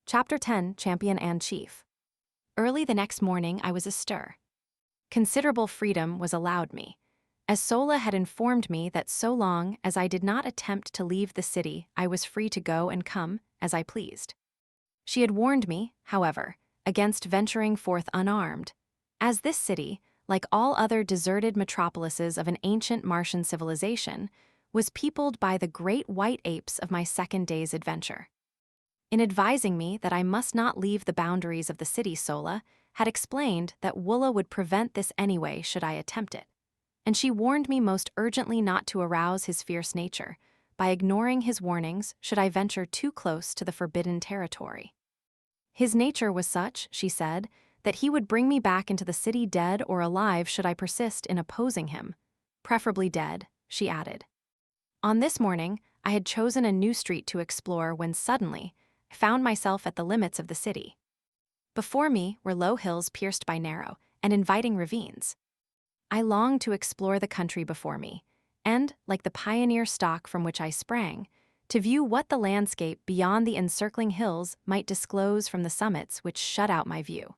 Chapter 10, Champion and Chief. Early the next morning, I was astir. Considerable freedom was allowed me, as Sola had informed me that so long as I did not attempt to leave the city, I was free to go and come as I pleased. She had warned me, however, against venturing forth unarmed, as this city, like all other deserted metropolises of an ancient Martian civilization, was peopled by the great white apes of my second day's adventure. In advising me that I must not leave the boundaries of the city, Sola had explained that Woola would prevent this anyway should I attempt it, and she warned me most urgently not to arouse his fierce nature by ignoring his warnings should I venture too close to the forbidden territory. His nature was such, she said, that he would bring me back into the city dead or alive should I persist in opposing him, preferably dead, she added. On this morning, I had chosen a new street to explore when suddenly I found myself at the limits of the city. Before me were low hills pierced by narrow and inviting ravines. I longed to explore the country before me, and, like the pioneer stock from which I sprang, to view what the landscape beyond the encircling hills might disclose from the summits which shut out my view.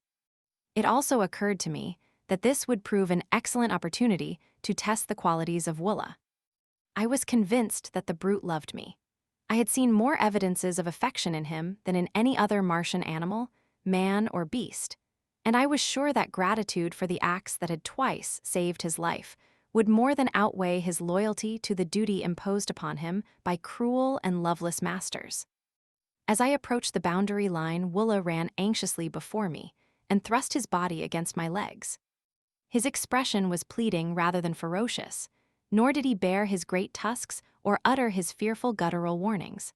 It also occurred to me that this would prove an excellent opportunity to test the qualities of Woola. I was convinced that the brute loved me. I had seen more evidences of affection in him than in any other Martian animal, man or beast, and I was sure that gratitude for the acts that had twice saved his life would more than outweigh his loyalty to the duty imposed upon him by cruel and loveless masters. As I approached the boundary line, Woola ran anxiously before me and thrust his body against my legs. His expression was pleading rather than ferocious, nor did he bare his great tusks or utter his fearful guttural warnings.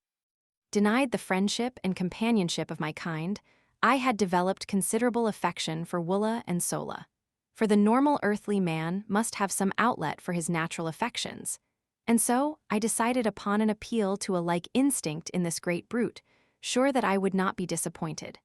Denied the friendship and companionship of my kind, I had developed considerable affection for Woola and Sola. For the normal earthly man must have some outlet for his natural affections, and so I decided upon an appeal to a like instinct in this great brute, sure that I would not be disappointed.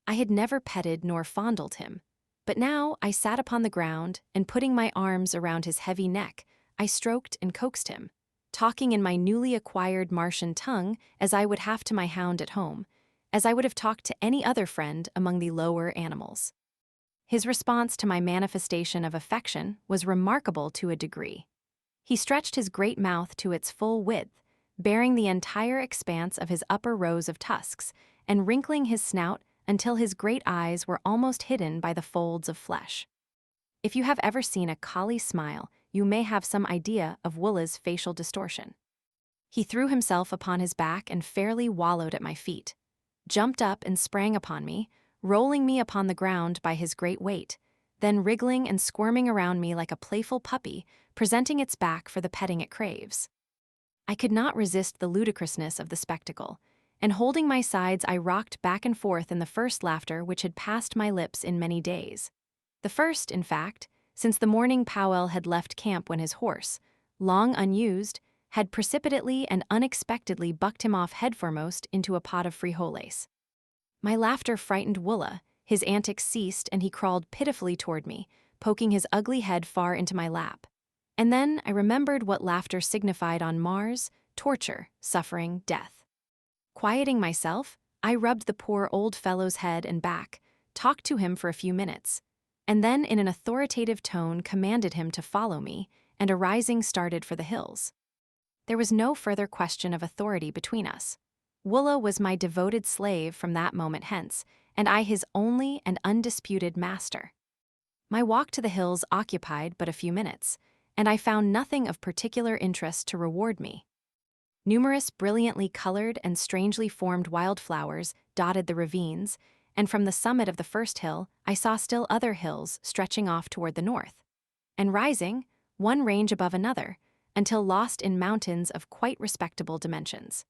I had never petted nor fondled him, but now I sat upon the ground and putting my arms around his heavy neck, I stroked and coaxed him, talking in my newly acquired Martian tongue as I would have to my hound at home, as I would have talked to any other friend among the lower animals. His response to my manifestation of affection was remarkable to a degree. He stretched his great mouth to its full width, baring the entire expanse of his upper rows of tusks, and wrinkling his snout until his great eyes were almost hidden by the folds of flesh. If you have ever seen a collie smile, you may have some idea of Woola's facial distortion. He threw himself upon his back and fairly wallowed at my feet, jumped up and sprang upon me, rolling me upon the ground by his great weight, then wriggling and squirming around me like a playful puppy, presenting its back for the petting it craves. I could not resist the ludicrousness of the spectacle, and holding my sides I rocked back and forth in the first laughter which had passed my lips in many days. The first, in fact, since the morning Powell had left camp when his horse, long unused, had precipitately and unexpectedly bucked him off headforemost into a pot of frijoles. My laughter frightened Woola, his antics ceased, and he crawled pitifully toward me, poking his ugly head far into my lap. And then I remembered what laughter signified on Mars: torture, suffering, death. Quieting myself, I rubbed the poor old fellow's head and back, talked to him for a few minutes, and then in an authoritative tone commanded him to follow me, and arising started for the hills. There was no further question of authority between us. Woola was my devoted slave from that moment hence, and I his only and undisputed master. My walk to the hills occupied but a few minutes, and I found nothing of particular interest to reward me. Numerous brilliantly colored and strangely formed wildflowers dotted the ravines, and from the summit of the first hill I saw still other hills stretching off toward the north, and rising, one range above another, until lost in mountains of quite respectable dimensions.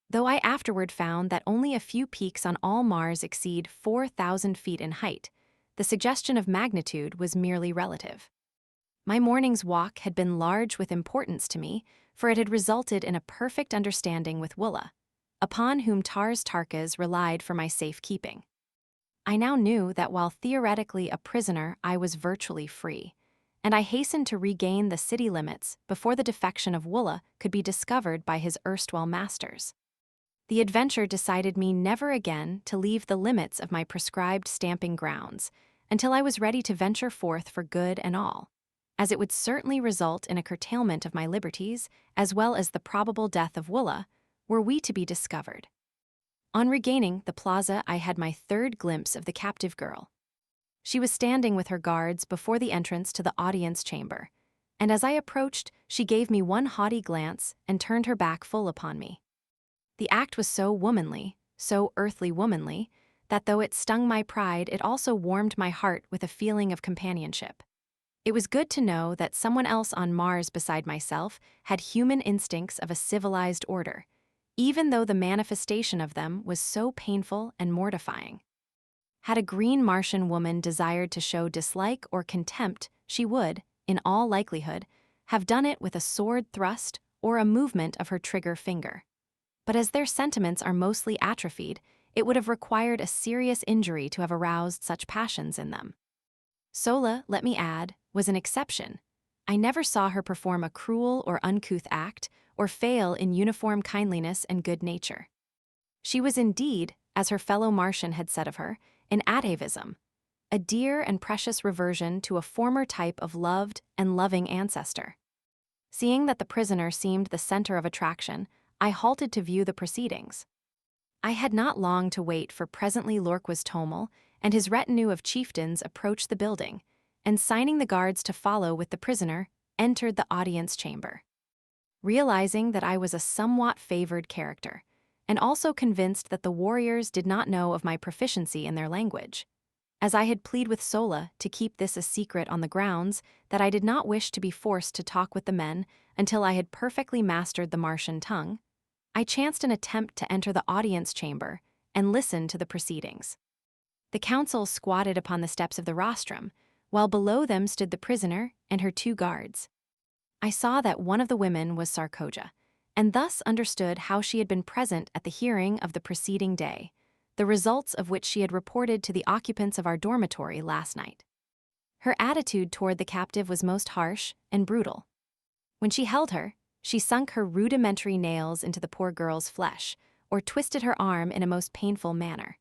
Though I afterward found that only a few peaks on all Mars exceed 4,000 feet in height, the suggestion of magnitude was merely relative. My morning's walk had been large with importance to me, for it had resulted in a perfect understanding with Woola, upon whom Tars Tarkas relied for my safekeeping. I now knew that while theoretically a prisoner, I was virtually free, and I hastened to regain the city limits before the defection of Woola could be discovered by his erstwhile masters. The adventure decided me never again to leave the limits of my prescribed stamping grounds until I was ready to venture forth for good and all, as it would certainly result in a curtailment of my liberties, as well as the probable death of Woola, were we to be discovered. On regaining the plaza, I had my third glimpse of the captive girl. She was standing with her guards before the entrance to the audience chamber, and as I approached, she gave me one haughty glance and turned her back full upon me. The act was so womanly, so earthly womanly, that though it stung my pride, it also warmed my heart with a feeling of companionship. It was good to know that someone else on Mars beside myself had human instincts of a civilized order, even though the manifestation of them was so painful and mortifying. Had a green Martian woman desired to show dislike or contempt, she would, in all likelihood, have done it with a sword thrust or a movement of her trigger finger. But as their sentiments are mostly atrophied, it would have required a serious injury to have aroused such passions in them. Sola, let me add, was an exception. I never saw her perform a cruel or uncouth act, or fail in uniform kindliness and good nature. She was indeed, as her fellow Martian had said of her, an atavism, a dear and precious reversion to a former type of loved and loving ancestor. Seeing that the prisoner seemed the center of attraction, I halted to view the proceedings. I had not long to wait, for presently Lorquas Tomel and his retinue of chieftains approached the building, and signing the guards to follow with the prisoner, entered the audience chamber. Realizing that I was a somewhat favored character, and also convinced that the warriors did not know of my proficiency in their language, as I had pleaded with Sola to keep this a secret on the grounds that I did not wish to be forced to talk with the men until I had perfectly mastered the Martian tongue, I chanced an attempt to enter the audience chamber and listen to the proceedings. The council squatted upon the steps of the rostrum, while below them stood the prisoner and her two guards. I saw that one of the women was Sarkoja, and thus understood how she had been present at the hearing of the preceding day, the results of which she had reported to the occupants of our dormitory last night. Her attitude toward the captive was most harsh and brutal. When she held her, she sunk her rudimentary nails into the poor girl's flesh, or twisted her arm in a most painful manner.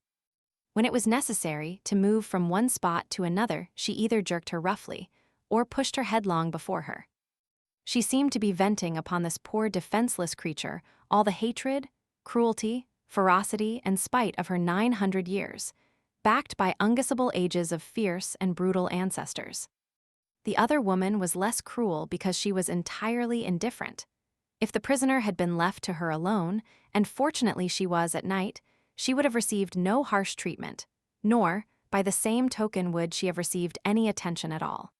When it was necessary to move from one spot to another, she either jerked her roughly, or pushed her headlong before her. She seemed to be venting upon this poor defenseless creature all the hatred, cruelty, ferocity, and spite of her 900 years, backed by unguessable ages of fierce and brutal ancestors. The other woman was less cruel because she was entirely indifferent. If the prisoner had been left to her alone, and fortunately she was at night, she would have received no harsh treatment, nor, by the same token, would she have received any attention at all.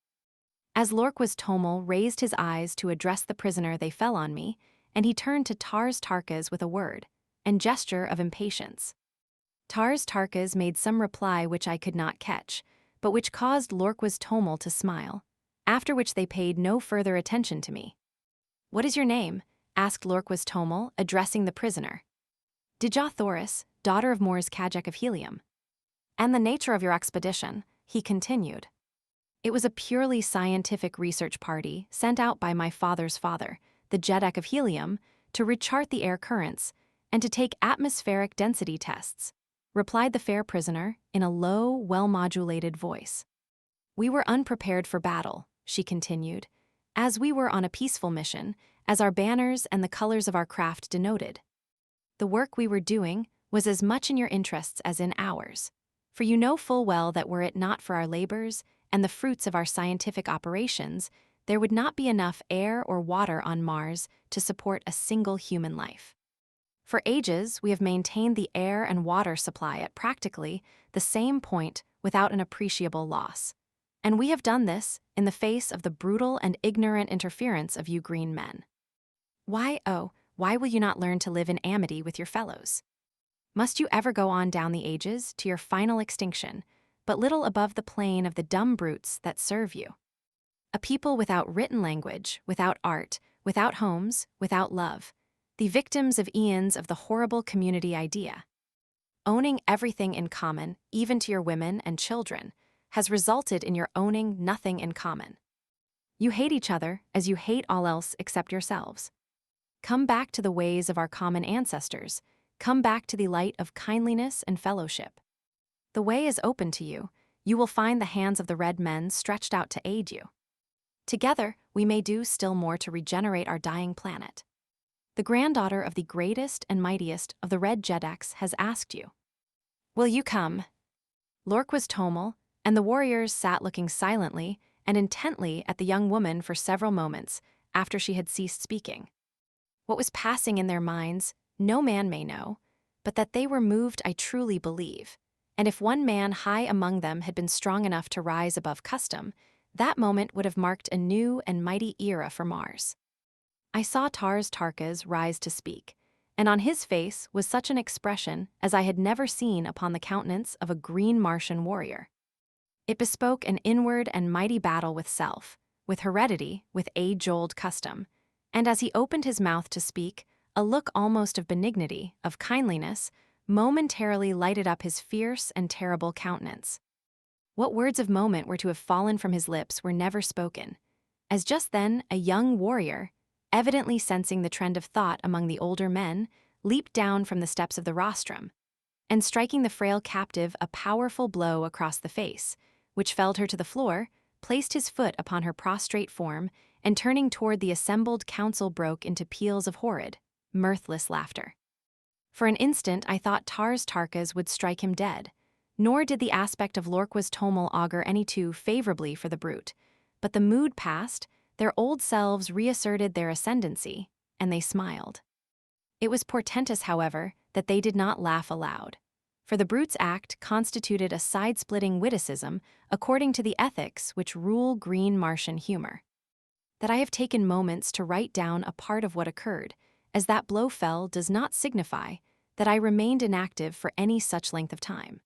As Lorquas Tomel raised his eyes to address the prisoner, they fell on me, and he turned to Tars Tarkas with a word and gesture of impatience. Tars Tarkas made some reply which I could not catch, but which caused Lorquas Tomel to smile, after which they paid no further attention to me. "What is your name?" asked Lorquas Tomel, addressing the prisoner. "Dejah Thoris, daughter of Mors Kajek of Helium." "And the nature of your expedition," he continued. "It was a purely scientific research party sent out by my father's father, the Jedek of Helium, to rechart the air currents and to take atmospheric density tests," replied the fair prisoner in a low, well-modulated voice. "We were unprepared for battle," she continued, "as we were on a peaceful mission, as our banners and the colors of our craft denoted. The work we were doing was as much in your interests as in ours, for you know full well that were it not for our labors and the fruits of our scientific operations, there would not be enough air or water on Mars to support a single human life. For ages, we have maintained the air and water supply at practically the same point without an appreciable loss. And we have done this in the face of the brutal and ignorant interference of you green men. Why will you not learn to live in amity with your fellows? Must you ever go on down the ages to your final extinction, but little above the plane of the dumb brutes that serve you? A people without written language, without art, without homes, without love, the victims of eons of the horrible community idea. Owning everything in common, even to your women and children, has resulted in your owning nothing in common. You hate each other as you hate all else except yourselves. Come back to the ways of our common ancestors, Come back to the light of kindliness and fellowship. The way is open to you. You will find the hands of the red men stretched out to aid you. Together, we may do still more to regenerate our dying planet. The granddaughter of the greatest and mightiest of the red Jedaks has asked you. Will you come? Lorquas Tomel and the warriors sat looking silently and intently at the young woman for several moments after she had ceased speaking. What was passing in their minds, no man may know, but that they were moved I truly believe, and if one man high among them had been strong enough to rise above custom, that moment would have marked a new and mighty era for Mars. I saw Tars Tarkas rise to speak, and on his face was such an expression as I had never seen upon the countenance of a green Martian warrior. It bespoke an inward and mighty battle with self, with heredity, with age-old custom, and as he opened his mouth to speak, a look almost of benignity, of kindliness, momentarily lighted up his fierce and terrible countenance. What words of moment were to have fallen from his lips were never spoken, as just then a young warrior, evidently sensing the trend of thought among the older men, leaped down from the steps of the rostrum, and striking the frail captive a powerful blow across the face, which felled her to the floor, placed his foot upon her prostrate form, and turning toward the assembled council broke into peals of horrid, mirthless laughter. For an instant I thought Tars Tarkas would strike him dead, nor did the aspect of Lorquas Tomel augur any too favorably for the brute, but the mood passed, their old selves reasserted their ascendancy, and they smiled. It was portentous, however, that they did not laugh aloud, for the brute's act constituted a side-splitting witticism according to the ethics which rule green Martian humor. That I have taken moments to write down a part of what occurred, as that blow fell does not signify that I remained inactive for any such length of time.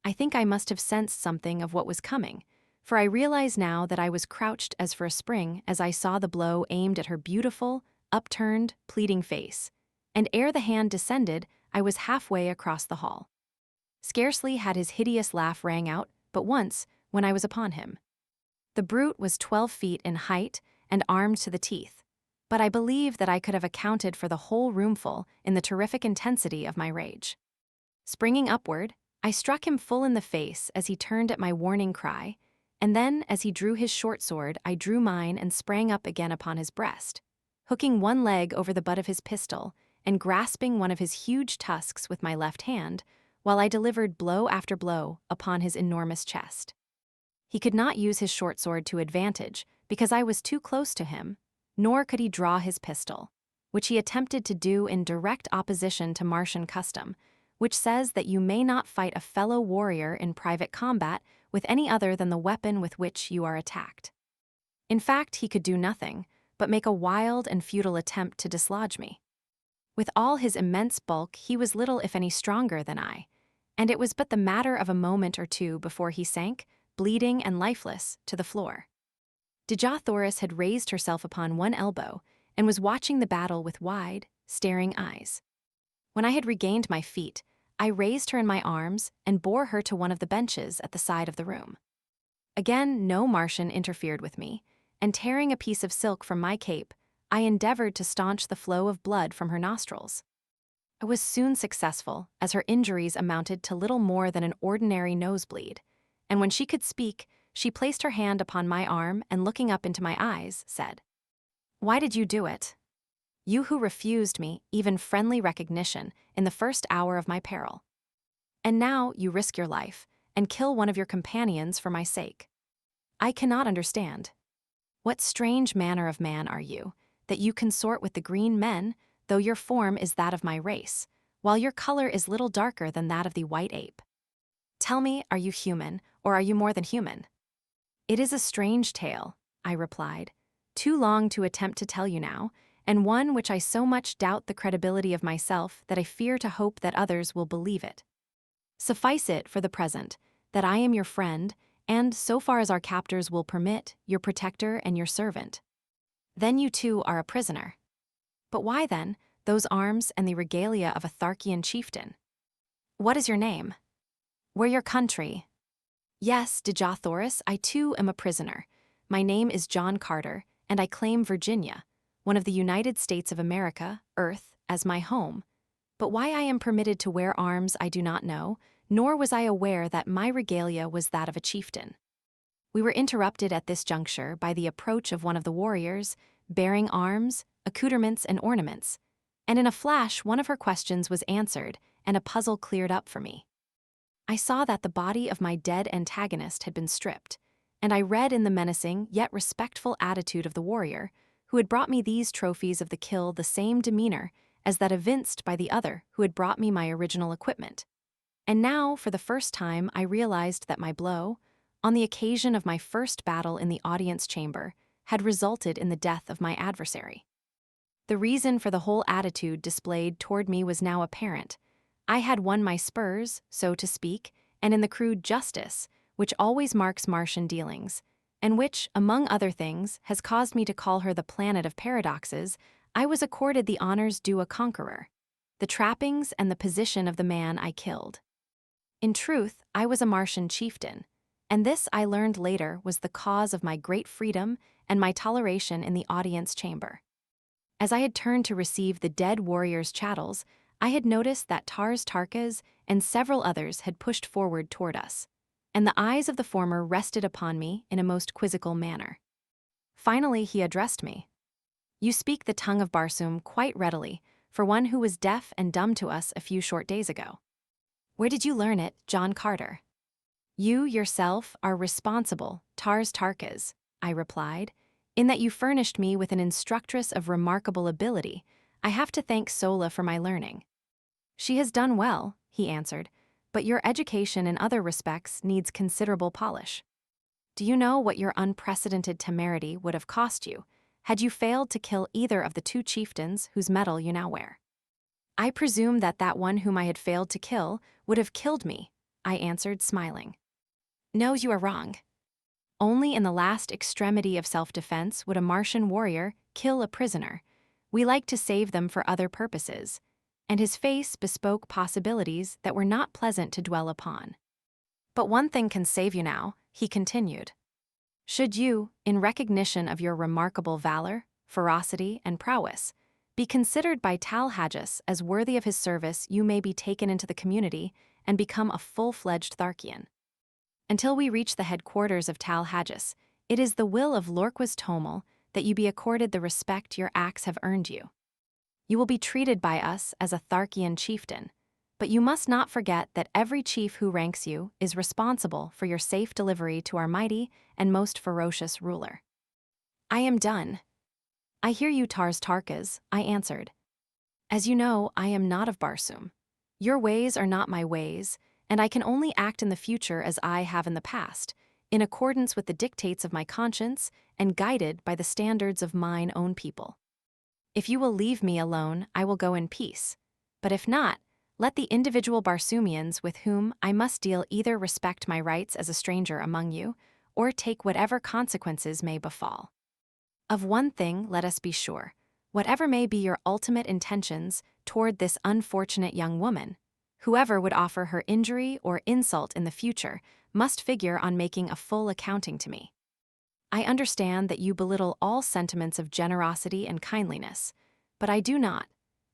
I think I must have sensed something of what was coming, for I realize now that I was crouched as for a spring as I saw the blow aimed at her beautiful, upturned, pleading face, and ere the hand descended, I was halfway across the hall. Scarcely had his hideous laugh rang out, but once, when I was upon him. The brute was 12 feet in height and armed to the teeth, but I believe that I could have accounted for the whole roomful in the terrific intensity of my rage. Springing upward, I struck him full in the face as he turned at my warning cry, and then, as he drew his short sword, I drew mine and sprang up again upon his breast, hooking one leg over the butt of his pistol and grasping one of his huge tusks with my left hand, while I delivered blow after blow upon his enormous chest. He could not use his short sword to advantage because I was too close to him, nor could he draw his pistol, which he attempted to do in direct opposition to Martian custom, which says that you may not fight a fellow warrior in private combat with any other than the weapon with which you are attacked. In fact, he could do nothing but make a wild and futile attempt to dislodge me. With all his immense bulk, he was little if any stronger than I, and it was but the matter of a moment or two before he sank, bleeding and lifeless, to the floor. Dejah Thoris had raised herself upon one elbow and was watching the battle with wide, staring eyes. When I had regained my feet, I raised her in my arms and bore her to one of the benches at the side of the room. Again, no Martian interfered with me, and tearing a piece of silk from my cape, I endeavored to staunch the flow of blood from her nostrils. I was soon successful, as her injuries amounted to little more than an ordinary nosebleed, and when she could speak, she placed her hand upon my arm and looking up into my eyes, said, "Why did you do it? You who refused me even friendly recognition in the first hour of my peril. And now you risk your life and kill one of your companions for my sake. I cannot understand. What strange manner of man are you, that you consort with the green men, though your form is that of my race, while your color is little darker than that of the white ape? Tell me, are you human, or are you more than human?" "It is a strange tale," I replied, "too long to attempt to tell you now, and one which I so much doubt the credibility of myself that I fear to hope that others will believe it. Suffice it, for the present, that I am your friend, and, so far as our captors will permit, your protector and your servant. Then you too are a prisoner. But why, then, those arms and the regalia of a Tharkian chieftain? What is your name? Where your country? Yes, Dejah Thoris, I too am a prisoner. My name is John Carter, and I claim Virginia, one of the United States of America, Earth, as my home. but why I am permitted to wear arms I do not know, nor was I aware that my regalia was that of a chieftain. We were interrupted at this juncture by the approach of one of the warriors, bearing arms, accoutrements, and ornaments, and in a flash one of her questions was answered and a puzzle cleared up for me. I saw that the body of my dead antagonist had been stripped, and I read in the menacing yet respectful attitude of the warrior, who had brought me these trophies of the kill, the same demeanor as that evinced by the other who had brought me my original equipment. And now, for the first time, I realized that my blow, on the occasion of my first battle in the audience chamber, had resulted in the death of my adversary. The reason for the whole attitude displayed toward me was now apparent. I had won my spurs, so to speak, and in the crude justice, which always marks Martian dealings, and which, among other things, has caused me to call her the planet of paradoxes, I was accorded the honors due a conqueror, the trappings and the position of the man I killed. In truth, I was a Martian chieftain, and this I learned later was the cause of my great freedom and my toleration in the audience chamber. As I had turned to receive the dead warrior's chattels, I had noticed that Dejah Thoris and several others had pushed forward toward us, and the eyes of the former rested upon me in a most quizzical manner. Finally he addressed me. "You speak the tongue of Barsoom quite readily, for one who was deaf and dumb to us a few short days ago. Where did you learn it, John Carter?" "You yourself are responsible, Dejah Thoris," I replied, "in that you furnished me with an instructress of remarkable ability. I have to thank Sola for my learning." "She has done well," he answered, "but your education in other respects needs considerable polish. Do you know what your unprecedented temerity would have cost you had you failed to kill either of the two chieftains whose medal you now wear?" "I presume that that one whom I had failed to kill would have killed me," I answered, smiling. "No, you are wrong. Only in the last extremity of self-defense would a Martian warrior kill a prisoner. We like to save them for other purposes," and his face bespoke possibilities that were not pleasant to dwell upon. "But one thing can save you now," he continued. "Should you, in recognition of your remarkable valor, ferocity, and prowess, be considered by Dejah as worthy of his service, you may be taken into the community and become a full-fledged Tharkian. Until we reach the headquarters of Dejah, it is the will of Lorquas Tomel that you be accorded the respect your acts have earned you. You will be treated by us as a Tharkian chieftain, but you must not forget that every chief who ranks you is responsible for your safe delivery to our mighty and most ferocious ruler." "I am done." "I hear you, Dejah Thoris," I answered. "As you know, I am not of Barsoom. Your ways are not my ways, and I can only act in the future as I have in the past, in accordance with the dictates of my conscience and guided by the standards of mine own people. If you will leave me alone, I will go in peace, but if not, let the individual Barsoomians with whom I must deal either respect my rights as a stranger among you, or take whatever consequences may befall. Of one thing let us be sure, whatever may be your ultimate intentions toward this unfortunate young woman, whoever would offer her injury or insult in the future must figure on making a full accounting to me. I understand that you belittle all sentiments of generosity and kindliness, but I do not,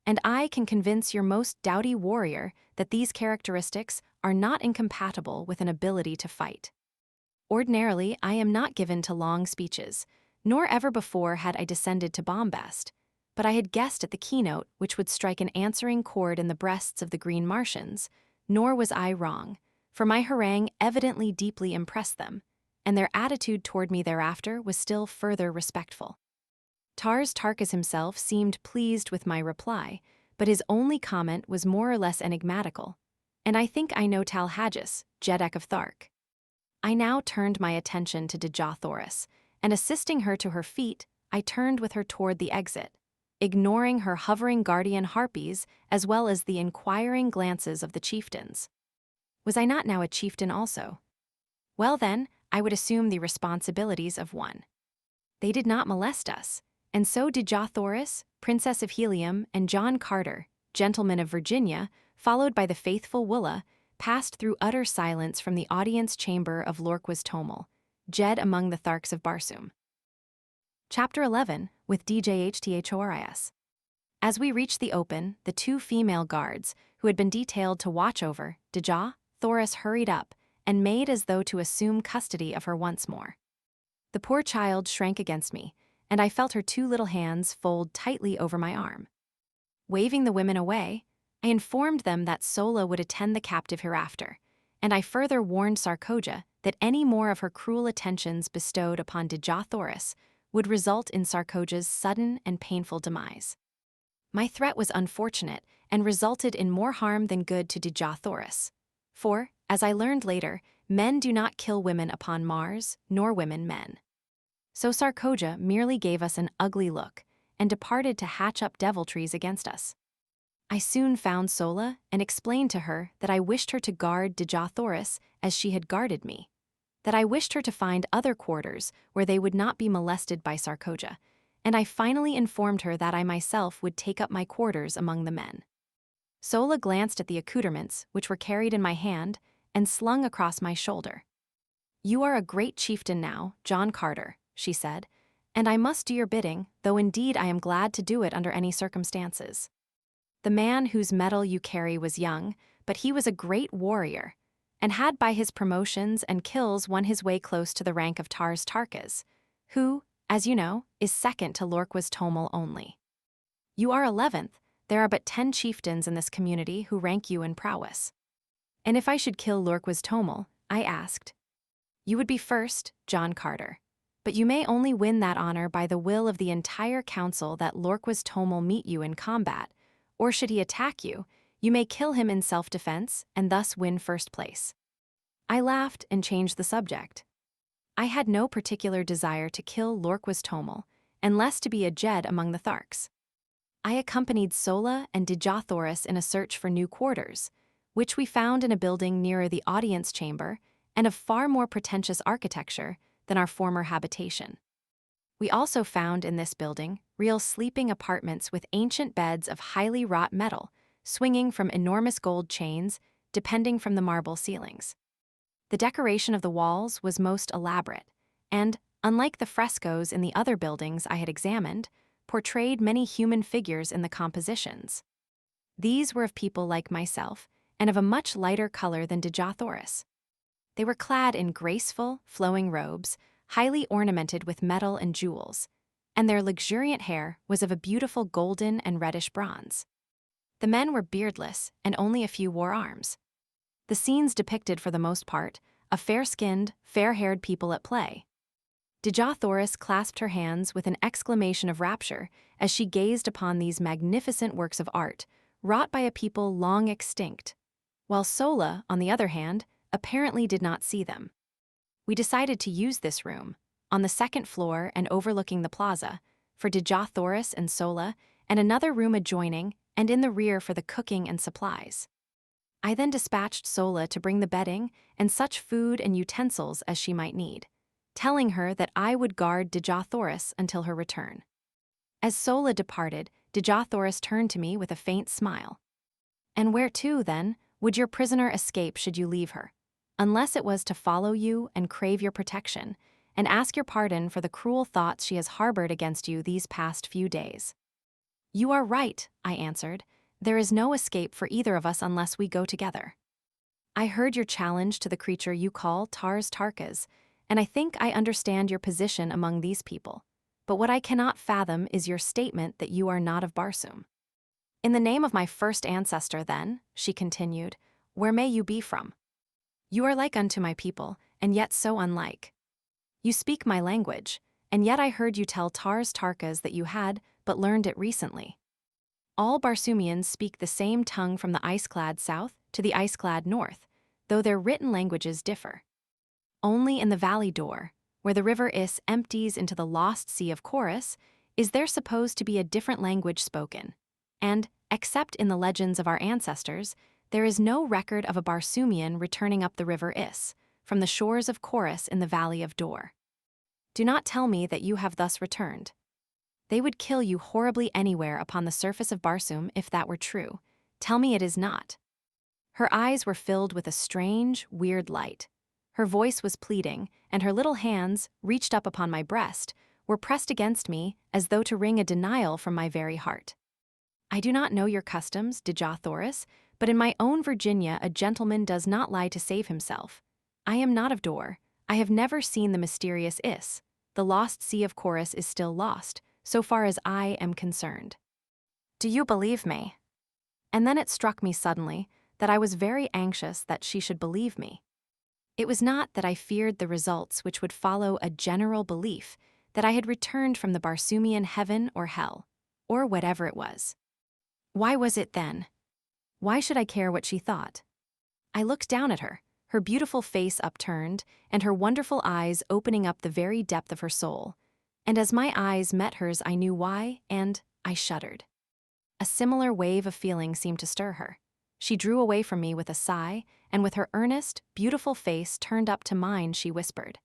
and I can convince your most doughty warrior that these characteristics are not incompatible with an ability to fight. Ordinarily, I am not given to long speeches, nor ever before had I descended to bombast, but I had guessed at the keynote which would strike an answering chord in the breasts of the green Martians, nor was I wrong, for my harangue evidently deeply impressed them, and their attitude toward me thereafter was still further respectful. Dejah Thoris himself seemed pleased with my reply, but his only comment was more or less enigmatical, and I think I know Dejah, Jeddak of Thark. I now turned my attention to Dejah Thoris, and assisting her to her feet, I turned with her toward the exit, ignoring her hovering guardian harpies as well as the inquiring glances of the chieftains. Was I not now a chieftain also? Well then, I would assume the responsibilities of one. They did not molest us, and so Dejah Thoris, Princess of Helium, and John Carter, Gentleman of Virginia, followed by the faithful Willa, passed through utter silence from the audience chamber of Lorquas Tomel, Jed among the Tharks of Barsoom. Chapter 11, with Dejah Thoris. As we reached the open, the two female guards, who had been detailed to watch over Dejah Thoris, hurried up and made as though to assume custody of her once more. The poor child shrank against me, and I felt her two little hands fold tightly over my arm. Waving the women away, I informed them that Sola would attend the captive hereafter, and I further warned Sarkoja that any more of her cruel attentions bestowed upon Dejah Thoris would result in Sarkoja's sudden and painful demise. My threat was unfortunate and resulted in more harm than good to Dejah Thoris. For, as I learned later, men do not kill women upon Mars, nor women men. So Sarkoja merely gave us an ugly look and departed to hatch up deviltries against us. I soon found Sola and explained to her that I wished her to guard Dejah Thoris as she had guarded me, that I wished her to find other quarters where they would not be molested by Sarkoja, and I finally informed her that I myself would take up my quarters among the men. Sola glanced at the accoutrements, which were carried in my hand and slung across my shoulder. "You are a great chieftain now, John Carter," she said, "and I must do your bidding, though indeed I am glad to do it under any circumstances. The man whose medal you carry was young, but he was a great warrior, and had by his promotions and kills won his way close to the rank of Tars Tarkas, who, as you know, is second to Lorquas Tomel only. You are 11th, there are but 10 chieftains in this community who rank you in prowess. And if I should kill Lorquas Tomel, I asked, you would be first, John Carter, but you may only win that honor by the will of the entire council that Lorquas Tomel meet you in combat, or should he attack you, you may kill him in self-defense and thus win first place." I laughed and changed the subject. I had no particular desire to kill Lorquas Tomel, and less to be a Jed among the Tharks. I accompanied Sola and Dejah Thoris in a search for new quarters, which we found in a building nearer the audience chamber and of far more pretentious architecture than our former habitation. We also found in this building real sleeping apartments with ancient beds of highly wrought metal, swinging from enormous gold chains, depending from the marble ceilings. The decoration of the walls was most elaborate, and, unlike the frescoes in the other buildings I had examined, portrayed many human figures in the compositions. These were of people like myself, and of a much lighter color than Dejah Thoris. They were clad in graceful, flowing robes, highly ornamented with metal and jewels, and their luxuriant hair was of a beautiful golden and reddish bronze. The men were beardless, and only a few wore arms. The scenes depicted, for the most part, a fair-skinned, fair-haired people at play. Dejah Thoris clasped her hands with an exclamation of rapture as she gazed upon these magnificent works of art, wrought by a people long extinct, while Sola, on the other hand, apparently did not see them. We decided to use this room, on the second floor and overlooking the plaza, for Dejah Thoris and Sola, and another room adjoining and in the rear for the cooking and supplies. I then dispatched Sola to bring the bedding and such food and utensils as she might need, telling her that I would guard Dejah Thoris until her return. As Sola departed, Dejah Thoris turned to me with a faint smile. "And where to, then, would your prisoner escape should you leave her, unless it was to follow you and crave your protection, and ask your pardon for the cruel thoughts she has harbored against you these past few days?" "You are right," I answered. "There is no escape for either of us unless we go together. I heard your challenge to the creature you call Tars Tarkas, and I think I understand your position among these people. But what I cannot fathom is your statement that you are not of Barsoom." "In the name of my first ancestor, then," she continued, "where may you be from? You are like unto my people, and yet so unlike. You speak my language, and yet I heard you tell Tars Tarkas that you had but learned it recently. All Barsoomians speak the same tongue from the ice-clad south to the ice-clad north, though their written languages differ. Only in the valley door, where the river Is empties into the lost sea of Chorus, is there supposed to be a different language spoken, and, except in the legends of our ancestors, there is no record of a Barsoomian returning up the river Is, from the shores of Chorus in the valley of Dor. Do not tell me that you have thus returned. They would kill you horribly anywhere upon the surface of Barsoom if that were true. Tell me it is not." Her eyes were filled with a strange, weird light. Her voice was pleading, and her little hands, reached up upon my breast, were pressed against me as though to wring a denial from my very heart. I do not know your customs, Dejah Thoris, but in my own Virginia a gentleman does not lie to save himself. I am not of Dor. I have never seen the mysterious Is. The lost sea of Chorus is still lost, so far as I am concerned. Do you believe me? And then it struck me suddenly that I was very anxious that she should believe me. It was not that I feared the results which would follow a general belief that I had returned from the Barsoomian heaven or hell, or whatever it was. Why was it then? Why should I care what she thought? I looked down at her beautiful face upturned, and her wonderful eyes opening up the very depth of her soul. And as my eyes met hers, I knew why, and I shuddered. A similar wave of feeling seemed to stir her. She drew away from me with a sigh, and with her earnest, beautiful face turned up to mine, she whispered,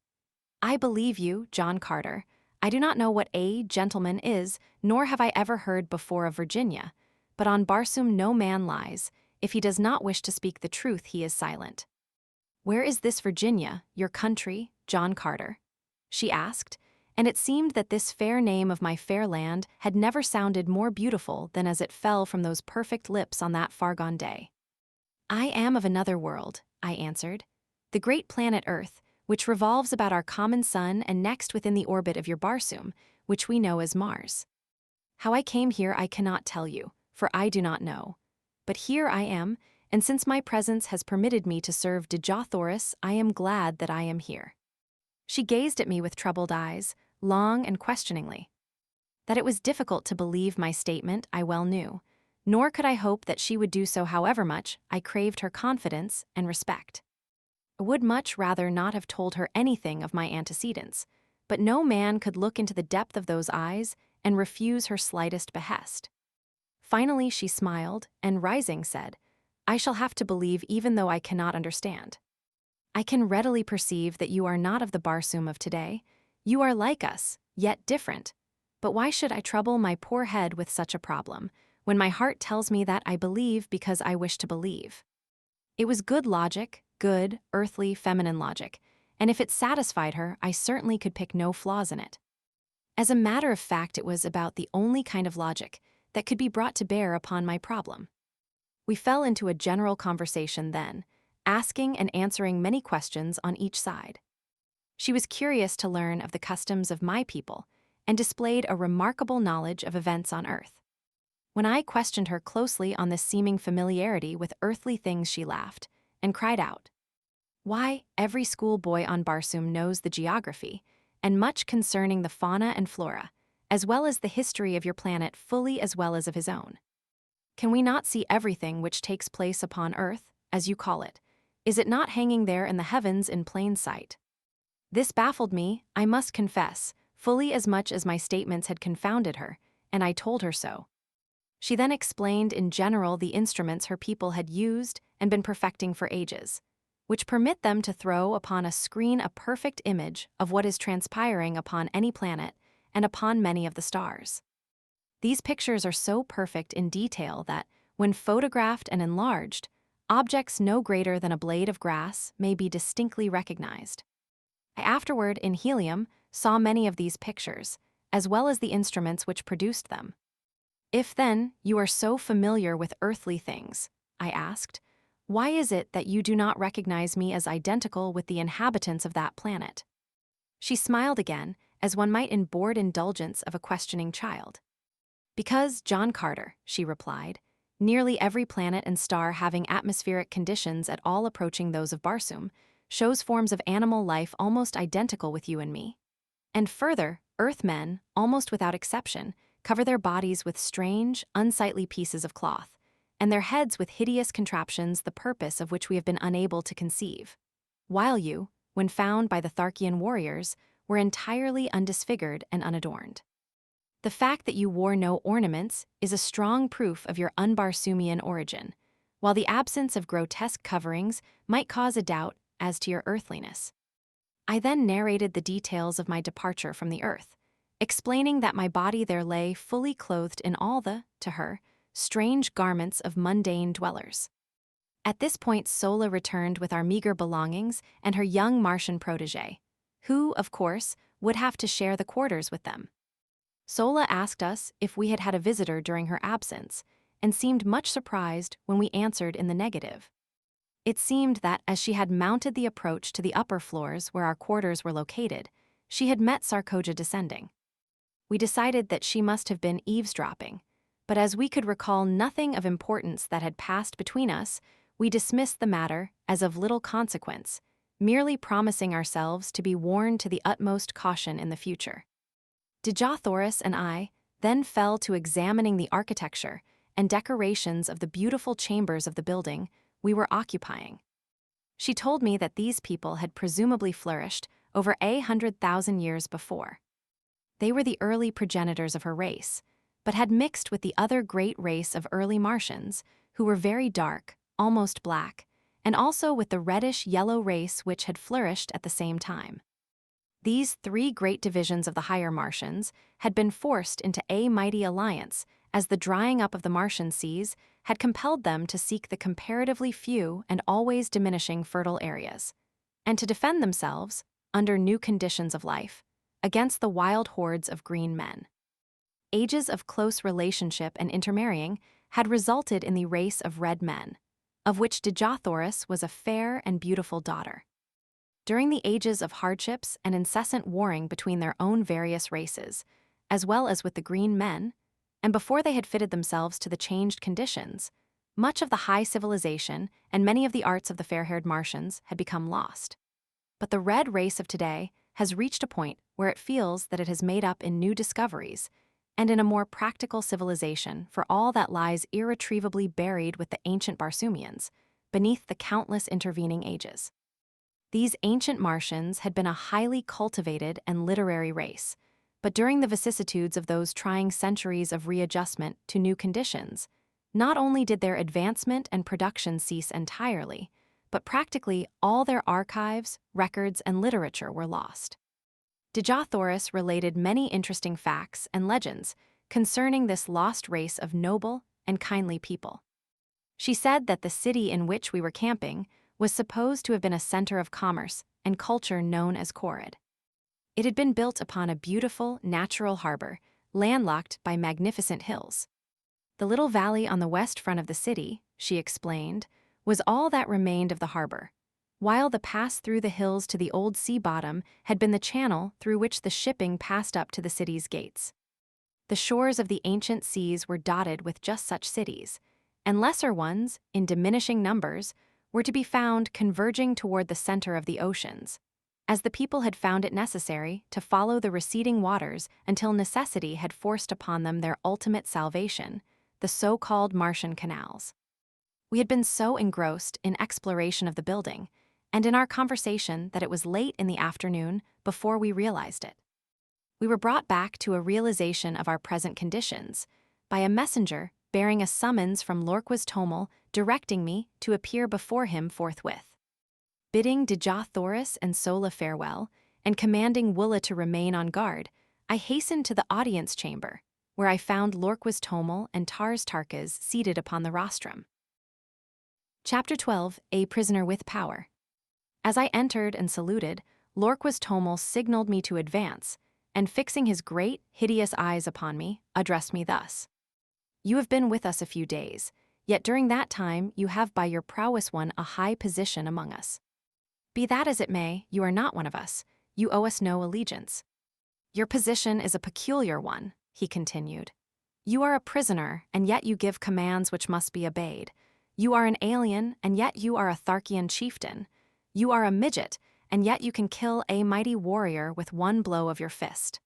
I believe you, John Carter. I do not know what a gentleman is, nor have I ever heard before of Virginia, but on Barsoom no man lies. If he does not wish to speak the truth, he is silent. Where is this Virginia, your country, John Carter? She asked, and it seemed that this fair name of my fair land had never sounded more beautiful than as it fell from those perfect lips on that far-gone day. I am of another world, I answered. The great planet Earth, which revolves about our common sun and next within the orbit of your Barsoom, which we know as Mars. How I came here I cannot tell you, for I do not know. But here I am, and since my presence has permitted me to serve Dejah Thoris, I am glad that I am here. She gazed at me with troubled eyes, long and questioningly. That it was difficult to believe my statement, I well knew, nor could I hope that she would do so however much I craved her confidence and respect. I would much rather not have told her anything of my antecedents, but no man could look into the depth of those eyes and refuse her slightest behest. Finally she smiled, and rising said, I shall have to believe even though I cannot understand. I can readily perceive that you are not of the Barsoom of today. You are like us, yet different. But why should I trouble my poor head with such a problem, when my heart tells me that I believe because I wish to believe? It was good logic, good, earthly, feminine logic, and if it satisfied her, I certainly could pick no flaws in it. As a matter of fact, it was about the only kind of logic that could be brought to bear upon my problem. We fell into a general conversation then, asking and answering many questions on each side. She was curious to learn of the customs of my people and displayed a remarkable knowledge of events on Earth. When I questioned her closely on this seeming familiarity with earthly things, she laughed and cried out, Why, every schoolboy on Barsoom knows the geography, and much concerning the fauna and flora, as well as the history of your planet fully as well as of his own. Can we not see everything which takes place upon Earth, as you call it? Is it not hanging there in the heavens in plain sight? This baffled me, I must confess, fully as much as my statements had confounded her, and I told her so. She then explained in general the instruments her people had used and been perfecting for ages, which permit them to throw upon a screen a perfect image of what is transpiring upon any planet and upon many of the stars. These pictures are so perfect in detail that, when photographed and enlarged, objects no greater than a blade of grass may be distinctly recognized. I afterward, in helium, saw many of these pictures, as well as the instruments which produced them. If, then, you are so familiar with earthly things, I asked, why is it that you do not recognize me as identical with the inhabitants of that planet? She smiled again, as one might in bored indulgence of a questioning child. Because, John Carter, she replied, nearly every planet and star having atmospheric conditions at all approaching those of Barsoom shows forms of animal life almost identical with you and me. And further, Earthmen, almost without exception, cover their bodies with strange, unsightly pieces of cloth, and their heads with hideous contraptions the purpose of which we have been unable to conceive. While you, when found by the Tharkian warriors, were entirely undisfigured and unadorned. The fact that you wore no ornaments is a strong proof of your un-Barsoomian origin, while the absence of grotesque coverings might cause a doubt as to your earthliness. I then narrated the details of my departure from the earth, explaining that my body there lay fully clothed in all the, to her, strange garments of mundane dwellers. At this point Sola returned with our meager belongings and her young Martian protégé, who, of course, would have to share the quarters with them. Sola asked us if we had had a visitor during her absence, and seemed much surprised when we answered in the negative. It seemed that as she had mounted the approach to the upper floors where our quarters were located, she had met Sarkoja descending. We decided that she must have been eavesdropping, but as we could recall nothing of importance that had passed between us, we dismissed the matter as of little consequence, merely promising ourselves to be warned to the utmost caution in the future. Dejah Thoris and I then fell to examining the architecture and decorations of the beautiful chambers of the building we were occupying. She told me that these people had presumably flourished over 100,000 years before. They were the early progenitors of her race, but had mixed with the other great race of early Martians, who were very dark, almost black, and also with the reddish-yellow race which had flourished at the same time. These three great divisions of the higher Martians had been forced into a mighty alliance as the drying up of the Martian seas had compelled them to seek the comparatively few and always diminishing fertile areas, and to defend themselves, under new conditions of life, against the wild hordes of green men. Ages of close relationship and intermarrying had resulted in the race of red men, of which Dejah Thoris was a fair and beautiful daughter. During the ages of hardships and incessant warring between their own various races, as well as with the green men, and before they had fitted themselves to the changed conditions, much of the high civilization and many of the arts of the fair-haired Martians had become lost. But the red race of today has reached a point where it feels that it has made up in new discoveries and in a more practical civilization for all that lies irretrievably buried with the ancient Barsoomians beneath the countless intervening ages. These ancient Martians had been a highly cultivated and literary race, but during the vicissitudes of those trying centuries of readjustment to new conditions, not only did their advancement and production cease entirely, but practically all their archives, records, and literature were lost. Dejah Thoris related many interesting facts and legends concerning this lost race of noble and kindly people. She said that the city in which we were camping was supposed to have been a center of commerce and culture known as Corid. It had been built upon a beautiful, natural harbor, landlocked by magnificent hills. The little valley on the west front of the city, she explained, was all that remained of the harbor, while the pass through the hills to the old sea bottom had been the channel through which the shipping passed up to the city's gates. The shores of the ancient seas were dotted with just such cities, and lesser ones, in diminishing numbers, were to be found converging toward the center of the oceans, as the people had found it necessary to follow the receding waters until necessity had forced upon them their ultimate salvation, the so-called Martian canals. We had been so engrossed in exploration of the building and in our conversation that it was late in the afternoon before we realized it. We were brought back to a realization of our present conditions by a messenger bearing a summons from Lorquas Tomel directing me to appear before him forthwith. Bidding Dejah Thoris and Sola farewell, and commanding Woola to remain on guard, I hastened to the audience chamber, where I found Lorquas Tomel and Tars Tarkas seated upon the rostrum. Chapter 12, A Prisoner with Power. As I entered and saluted, Lorquas Tomel signaled me to advance, and fixing his great, hideous eyes upon me, addressed me thus. You have been with us a few days, yet during that time you have by your prowess won a high position among us. Be that as it may, you are not one of us, you owe us no allegiance. Your position is a peculiar one, he continued. You are a prisoner, and yet you give commands which must be obeyed. You are an alien, and yet you are a Tharkian chieftain. You are a midget, and yet you can kill a mighty warrior with one blow of your fist.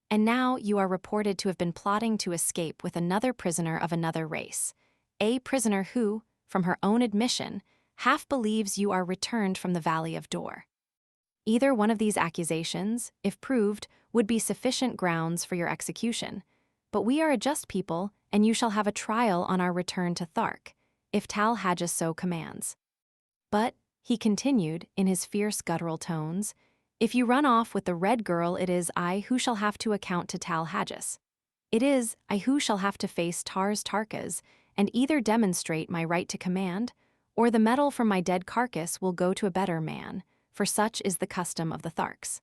And now you are reported to have been plotting to escape with another prisoner of another race, a prisoner who, from her own admission, half believes you are returned from the Valley of Dor. Either one of these accusations, if proved, would be sufficient grounds for your execution, but we are a just people, and you shall have a trial on our return to Thark, if Tal Hajus so commands. But, he continued, in his fierce guttural tones, if you run off with the red girl, it is I who shall have to account to Tal Hajus. It is I who shall have to face Tars Tarkas, and either demonstrate my right to command, or the metal from my dead carcass will go to a better man, for such is the custom of the Tharks.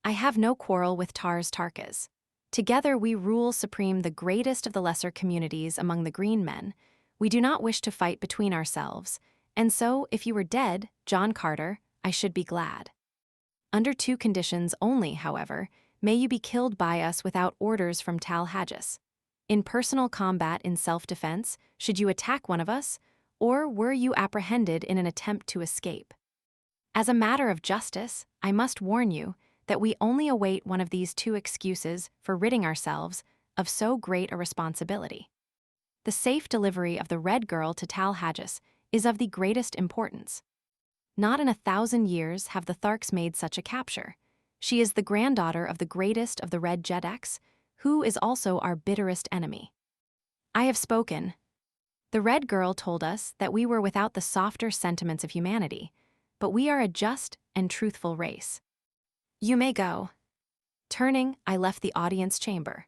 I have no quarrel with Tars Tarkas. Together we rule supreme the greatest of the lesser communities among the green men. We do not wish to fight between ourselves, and so, if you were dead, John Carter, I should be glad. Under two conditions only, however, may you be killed by us without orders from Talhages. In personal combat in self-defense, should you attack one of us, or were you apprehended in an attempt to escape. As a matter of justice, I must warn you that we only await one of these two excuses for ridding ourselves of so great a responsibility. The safe delivery of the Red Girl to Talhages is of the greatest importance. Not in 1,000 years have the Tharks made such a capture. She is the granddaughter of the greatest of the Red Jedeks, who is also our bitterest enemy. I have spoken. The Red Girl told us that we were without the softer sentiments of humanity, but we are a just and truthful race. You may go. Turning, I left the audience chamber.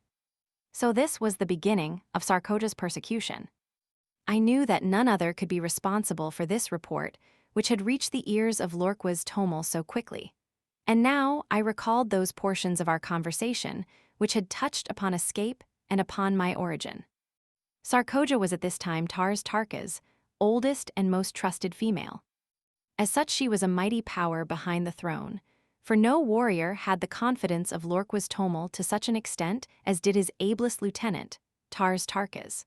So this was the beginning of Sarkoja's persecution. I knew that none other could be responsible for this report, which had reached the ears of Lorquas Tomel so quickly. And now I recalled those portions of our conversation which had touched upon escape and upon my origin. Sarkoja was at this time Tars Tarka's oldest and most trusted female. As such, she was a mighty power behind the throne, for no warrior had the confidence of Lorquas Tomel to such an extent as did his ablest lieutenant, Tars Tarkas.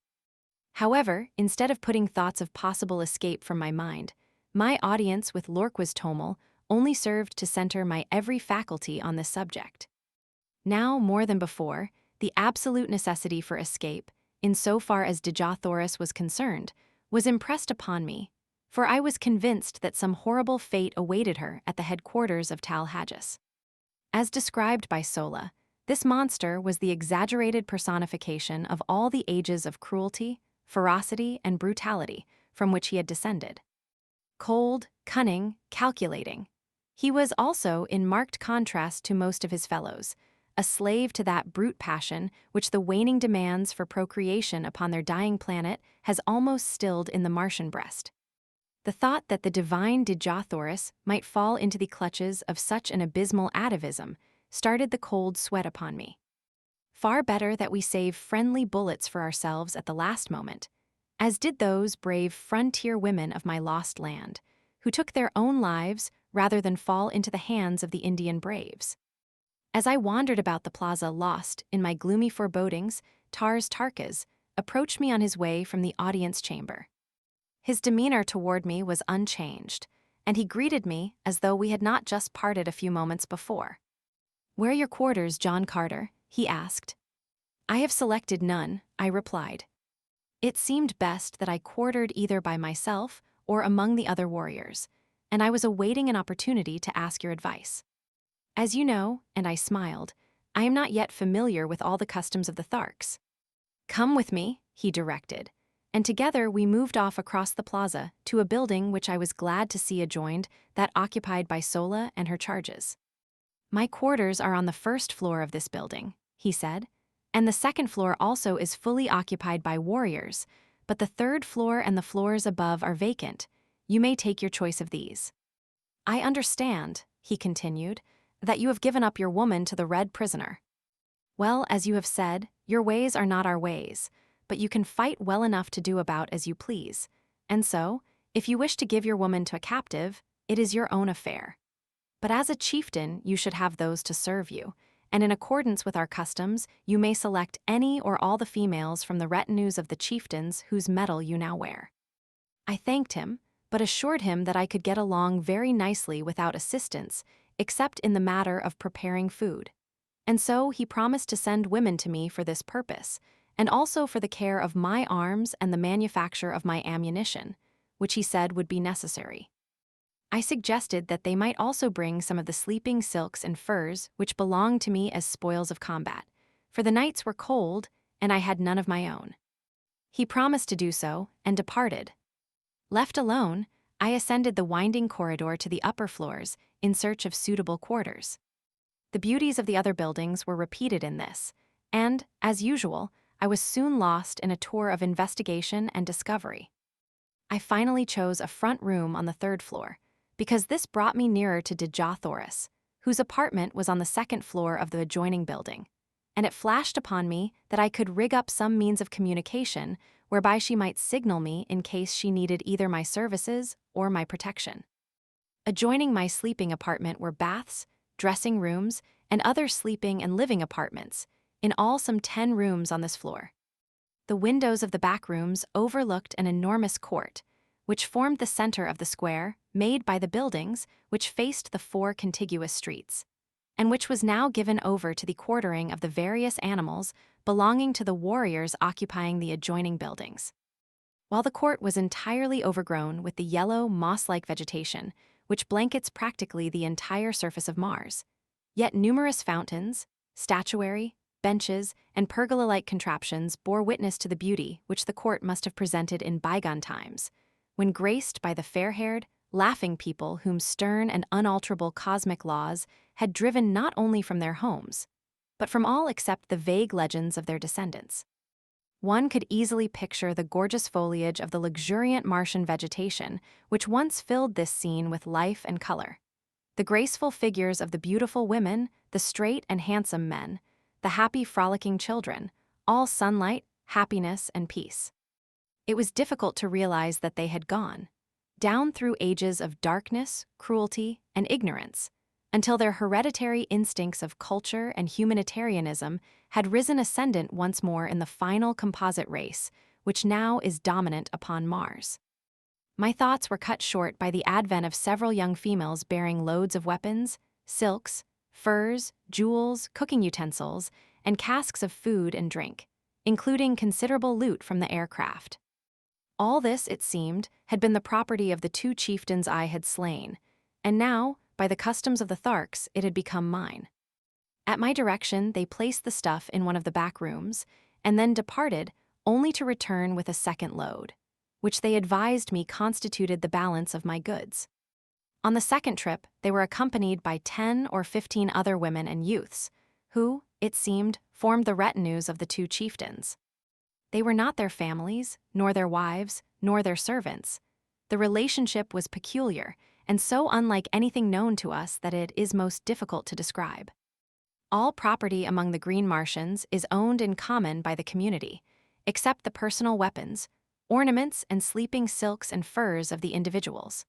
However, instead of putting thoughts of possible escape from my mind, my audience with Lorquas Tomel only served to center my every faculty on this subject. Now, more than before, the absolute necessity for escape, in so far as Dejah Thoris was concerned, was impressed upon me, for I was convinced that some horrible fate awaited her at the headquarters of Talhages. As described by Sola, this monster was the exaggerated personification of all the ages of cruelty, ferocity, and brutality from which he had descended. Cold, cunning, calculating. He was also in marked contrast to most of his fellows, a slave to that brute passion which the waning demands for procreation upon their dying planet has almost stilled in the Martian breast. The thought that the divine Dejah Thoris might fall into the clutches of such an abysmal atavism started the cold sweat upon me. Far better that we save friendly bullets for ourselves at the last moment, as did those brave frontier women of my lost land, who took their own lives rather than fall into the hands of the Indian braves. As I wandered about the plaza lost in my gloomy forebodings, Tars Tarkas approached me on his way from the audience chamber. His demeanor toward me was unchanged, and he greeted me as though we had not just parted a few moments before. "Where are your quarters, John Carter?" he asked. "I have selected none," I replied. It seemed best that I quartered either by myself or among the other warriors, and I was awaiting an opportunity to ask your advice. As you know, and I smiled, I am not yet familiar with all the customs of the Tharks. "Come with me," he directed, and together we moved off across the plaza to a building which I was glad to see adjoined that occupied by Sola and her charges. "My quarters are on the first floor of this building," he said, "and the second floor also is fully occupied by warriors, but the third floor and the floors above are vacant. You may take your choice of these." "I understand," he continued, "that you have given up your woman to the Red prisoner. Well, as you have said, your ways are not our ways, but you can fight well enough to do about as you please, and so, if you wish to give your woman to a captive, it is your own affair. But as a chieftain, you should have those to serve you, and in accordance with our customs, you may select any or all the females from the retinues of the chieftains whose medal you now wear." I thanked him, but assured him that I could get along very nicely without assistance, except in the matter of preparing food. And so he promised to send women to me for this purpose, and also for the care of my arms and the manufacture of my ammunition, which he said would be necessary. I suggested that they might also bring some of the sleeping silks and furs which belonged to me as spoils of combat, for the nights were cold and I had none of my own. He promised to do so and departed. Left alone, I ascended the winding corridor to the upper floors in search of suitable quarters. The beauties of the other buildings were repeated in this, and, as usual, I was soon lost in a tour of investigation and discovery. I finally chose a front room on the third floor, because this brought me nearer to Dejah Thoris, whose apartment was on the second floor of the adjoining building. and it flashed upon me that I could rig up some means of communication whereby she might signal me in case she needed either my services or my protection. Adjoining my sleeping apartment were baths, dressing rooms, and other sleeping and living apartments, in all some 10 rooms on this floor. The windows of the back rooms overlooked an enormous court, which formed the center of the square made by the buildings which faced the 4 contiguous streets, and which was now given over to the quartering of the various animals belonging to the warriors occupying the adjoining buildings. While the court was entirely overgrown with the yellow, moss-like vegetation, which blankets practically the entire surface of Mars, yet numerous fountains, statuary, benches, and pergola-like contraptions bore witness to the beauty which the court must have presented in bygone times, when graced by the fair-haired, laughing people whom stern and unalterable cosmic laws had driven not only from their homes, but from all except the vague legends of their descendants. One could easily picture the gorgeous foliage of the luxuriant Martian vegetation which once filled this scene with life and color. The graceful figures of the beautiful women, the straight and handsome men, the happy frolicking children, all sunlight, happiness, and peace. It was difficult to realize that they had gone, down through ages of darkness, cruelty, and ignorance, until their hereditary instincts of culture and humanitarianism had risen ascendant once more in the final composite race, which now is dominant upon Mars. My thoughts were cut short by the advent of several young females bearing loads of weapons, silks, furs, jewels, cooking utensils, and casks of food and drink, including considerable loot from the aircraft. All this, it seemed, had been the property of the 2 chieftains I had slain, and now, by the customs of the Tharks, it had become mine. At my direction, they placed the stuff in one of the back rooms, and then departed, only to return with a second load, which they advised me constituted the balance of my goods. On the second trip, they were accompanied by 10 or 15 other women and youths, who, it seemed, formed the retinues of the 2 chieftains. They were not their families, nor their wives, nor their servants. The relationship was peculiar, and so unlike anything known to us that it is most difficult to describe. All property among the Green Martians is owned in common by the community, except the personal weapons, ornaments, and sleeping silks and furs of the individuals.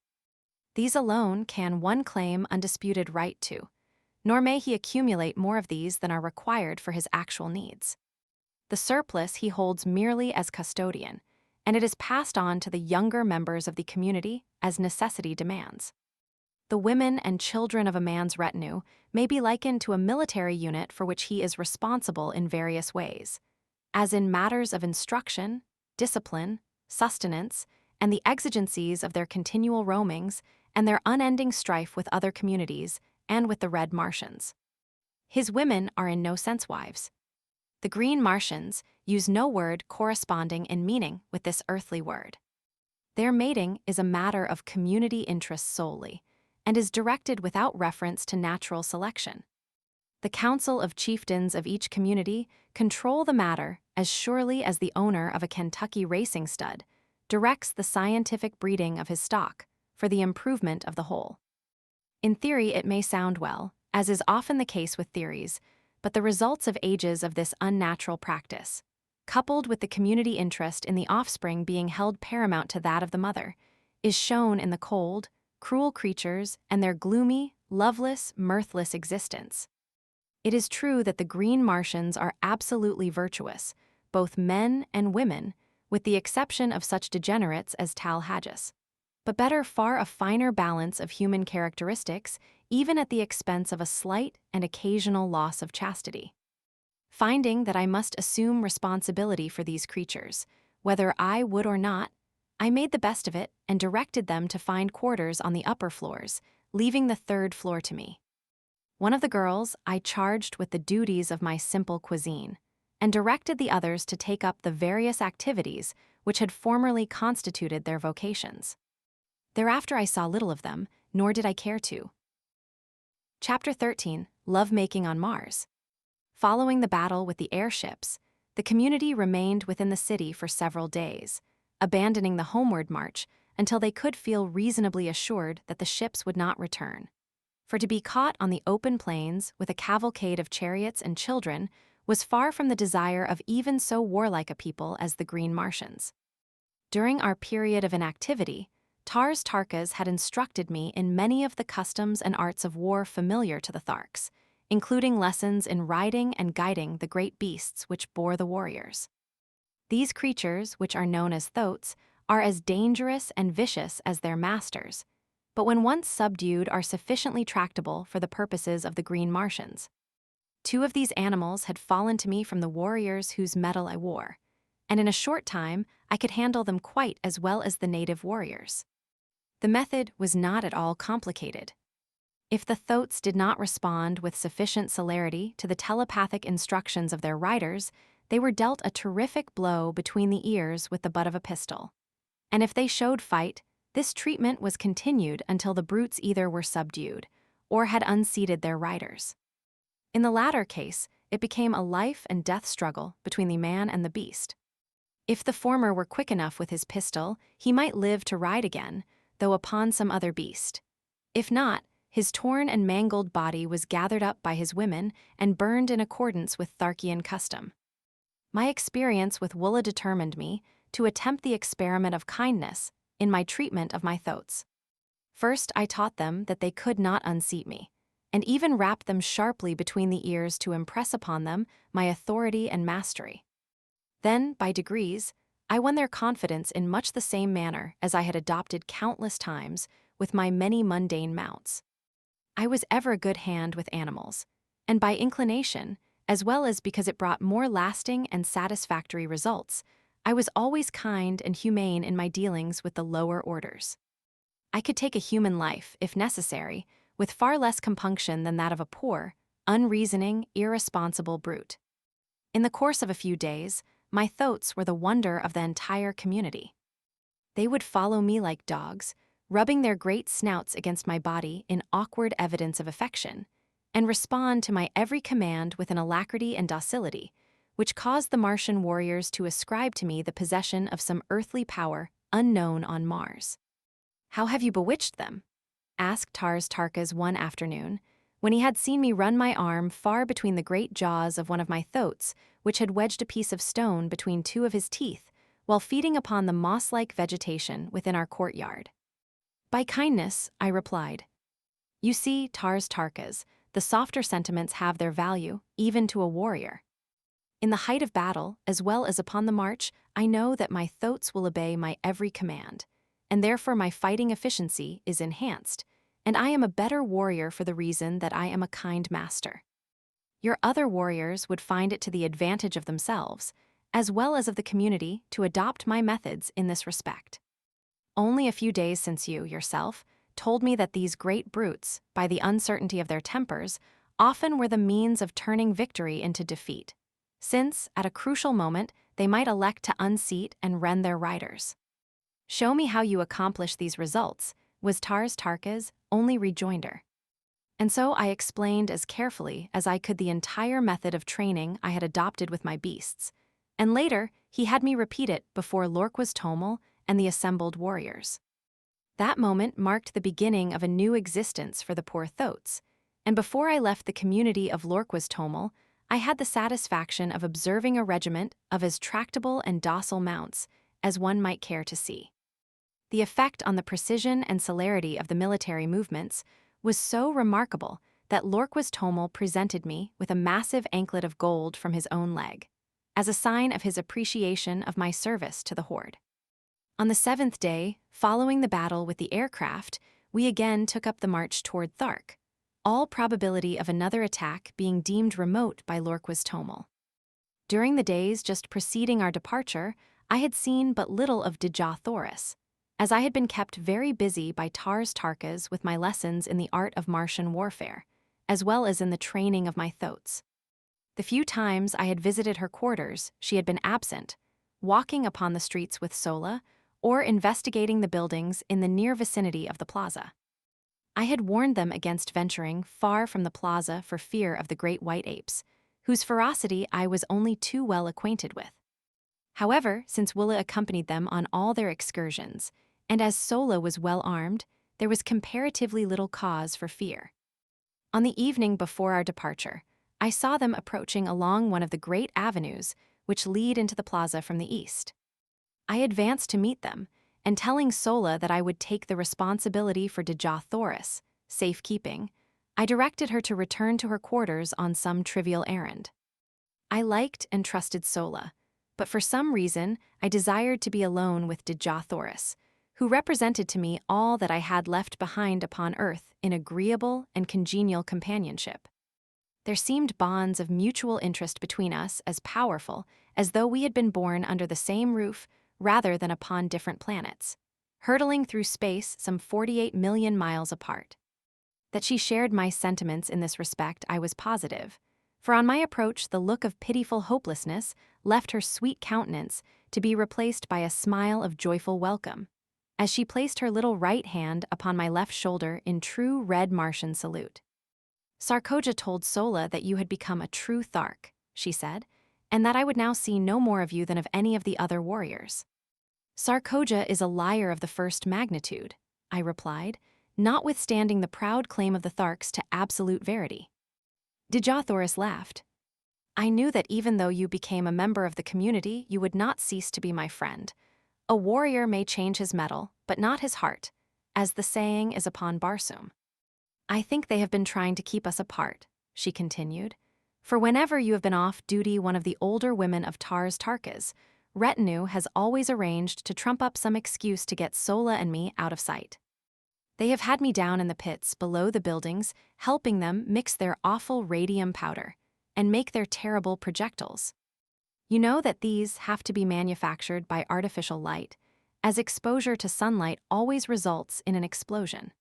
These alone can one claim undisputed right to, nor may he accumulate more of these than are required for his actual needs. The surplus he holds merely as custodian, and it is passed on to the younger members of the community as necessity demands. The women and children of a man's retinue may be likened to a military unit for which he is responsible in various ways, as in matters of instruction, discipline, sustenance, and the exigencies of their continual roamings and their unending strife with other communities and with the Red Martians. His women are in no sense wives. The Green Martians use no word corresponding in meaning with this earthly word. Their mating is a matter of community interest solely, and is directed without reference to natural selection. The council of chieftains of each community control the matter as surely as the owner of a Kentucky racing stud directs the scientific breeding of his stock for the improvement of the whole. In theory, it may sound well, as is often the case with theories, but the results of ages of this unnatural practice, coupled with the community interest in the offspring being held paramount to that of the mother, is shown in the cold, cruel creatures and their gloomy, loveless, mirthless existence. It is true that the Green Martians are absolutely virtuous, both men and women, with the exception of such degenerates as Talhages, but better far a finer balance of human characteristics, even at the expense of a slight and occasional loss of chastity. Finding that I must assume responsibility for these creatures, whether I would or not, I made the best of it and directed them to find quarters on the upper floors, leaving the 3rd floor to me. One of the girls I charged with the duties of my simple cuisine, and directed the others to take up the various activities which had formerly constituted their vocations. Thereafter I saw little of them, nor did I care to. Chapter 13, Love-Making on Mars. Following the battle with the airships, the community remained within the city for several days, abandoning the homeward march until they could feel reasonably assured that the ships would not return. For to be caught on the open plains with a cavalcade of chariots and children was far from the desire of even so warlike a people as the Green Martians. During our period of inactivity, Dejah Thoris had instructed me in many of the customs and arts of war familiar to the Tharks, including lessons in riding and guiding the great beasts which bore the warriors. These creatures, which are known as thoats, are as dangerous and vicious as their masters, but when once subdued are sufficiently tractable for the purposes of the Green Martians. 2 of these animals had fallen to me from the warriors whose metal I wore, and in a short time I could handle them quite as well as the native warriors. The method was not at all complicated. If the thoats did not respond with sufficient celerity to the telepathic instructions of their riders, they were dealt a terrific blow between the ears with the butt of a pistol. And if they showed fight, this treatment was continued until the brutes either were subdued or had unseated their riders. In the latter case, it became a life and death struggle between the man and the beast. If the former were quick enough with his pistol, he might live to ride again, though upon some other beast. If not, his torn and mangled body was gathered up by his women and burned in accordance with Tharkian custom. My experience with Woola determined me to attempt the experiment of kindness in my treatment of my thoats. First, I taught them that they could not unseat me, and even rapped them sharply between the ears to impress upon them my authority and mastery. Then, by degrees, I won their confidence in much the same manner as I had adopted countless times with my many mundane mounts. I was ever a good hand with animals, and by inclination, as well as because it brought more lasting and satisfactory results, I was always kind and humane in my dealings with the lower orders. I could take a human life, if necessary, with far less compunction than that of a poor, unreasoning, irresponsible brute. In the course of a few days, my thoats were the wonder of the entire community. They would follow me like dogs, rubbing their great snouts against my body in awkward evidence of affection, and respond to my every command with an alacrity and docility, which caused the Martian warriors to ascribe to me the possession of some earthly power unknown on Mars. "How have you bewitched them?" asked Dejah Thoris one afternoon, when he had seen me run my arm far between the great jaws of one of my thoats, which had wedged a piece of stone between 2 of his teeth, while feeding upon the moss-like vegetation within our courtyard. "By kindness," I replied. "You see, Dejah Thoris, the softer sentiments have their value, even to a warrior. In the height of battle, as well as upon the march, I know that my thoats will obey my every command, and therefore my fighting efficiency is enhanced, and I am a better warrior for the reason that I am a kind master. Your other warriors would find it to the advantage of themselves, as well as of the community, to adopt my methods in this respect. Only a few days since you, yourself, told me that these great brutes, by the uncertainty of their tempers, often were the means of turning victory into defeat, since, at a crucial moment, they might elect to unseat and rend their riders. Show me how you accomplish these results, was Dejah Thoris' only rejoinder. And so I explained as carefully as I could the entire method of training I had adopted with my beasts, and later he had me repeat it before Lorquas Tomel and the assembled warriors. That moment marked the beginning of a new existence for the poor thoats, and before I left the community of Lorquas Tomel, I had the satisfaction of observing a regiment of as tractable and docile mounts as one might care to see. The effect on the precision and celerity of the military movements was so remarkable that Lorquas Tomel presented me with a massive anklet of gold from his own leg, as a sign of his appreciation of my service to the horde. On the 7th day, following the battle with the aircraft, we again took up the march toward Thark, all probability of another attack being deemed remote by Lorquas Tomel. During the days just preceding our departure, I had seen but little of Dejah Thoris, as I had been kept very busy by Dejah Thoris with my lessons in the art of Martian warfare, as well as in the training of my thoats. The few times I had visited her quarters, she had been absent, walking upon the streets with Sola, or investigating the buildings in the near vicinity of the plaza. I had warned them against venturing far from the plaza for fear of the great white apes, whose ferocity I was only too well acquainted with. However, since Woola accompanied them on all their excursions, and as Sola was well armed, there was comparatively little cause for fear. On the evening before our departure, I saw them approaching along one of the great avenues which lead into the plaza from the east. I advanced to meet them, and telling Sola that I would take the responsibility for Dejah Thoris, safekeeping, I directed her to return to her quarters on some trivial errand. I liked and trusted Sola, but for some reason I desired to be alone with Dejah Thoris, who represented to me all that I had left behind upon earth in agreeable and congenial companionship. There seemed bonds of mutual interest between us as powerful as though we had been born under the same roof rather than upon different planets, hurtling through space some 48 million miles apart. That she shared my sentiments in this respect I was positive, for on my approach the look of pitiful hopelessness left her sweet countenance to be replaced by a smile of joyful welcome, as she placed her little right hand upon my left shoulder in true red Martian salute. Sarkoja told Sola that you had become a true Thark, she said, and that I would now see no more of you than of any of the other warriors. Sarkoja is a liar of the first magnitude, I replied, notwithstanding the proud claim of the Tharks to absolute verity. Dejah Thoris laughed. I knew that even though you became a member of the community, you would not cease to be my friend. A warrior may change his mettle, but not his heart, as the saying is upon Barsoom. I think they have been trying to keep us apart, she continued, for whenever you have been off duty one of the older women of Tars Tarkas, retinue has always arranged to trump up some excuse to get Sola and me out of sight. They have had me down in the pits below the buildings, helping them mix their awful radium powder and make their terrible projectiles. You know that these have to be manufactured by artificial light, as exposure to sunlight always results in an explosion.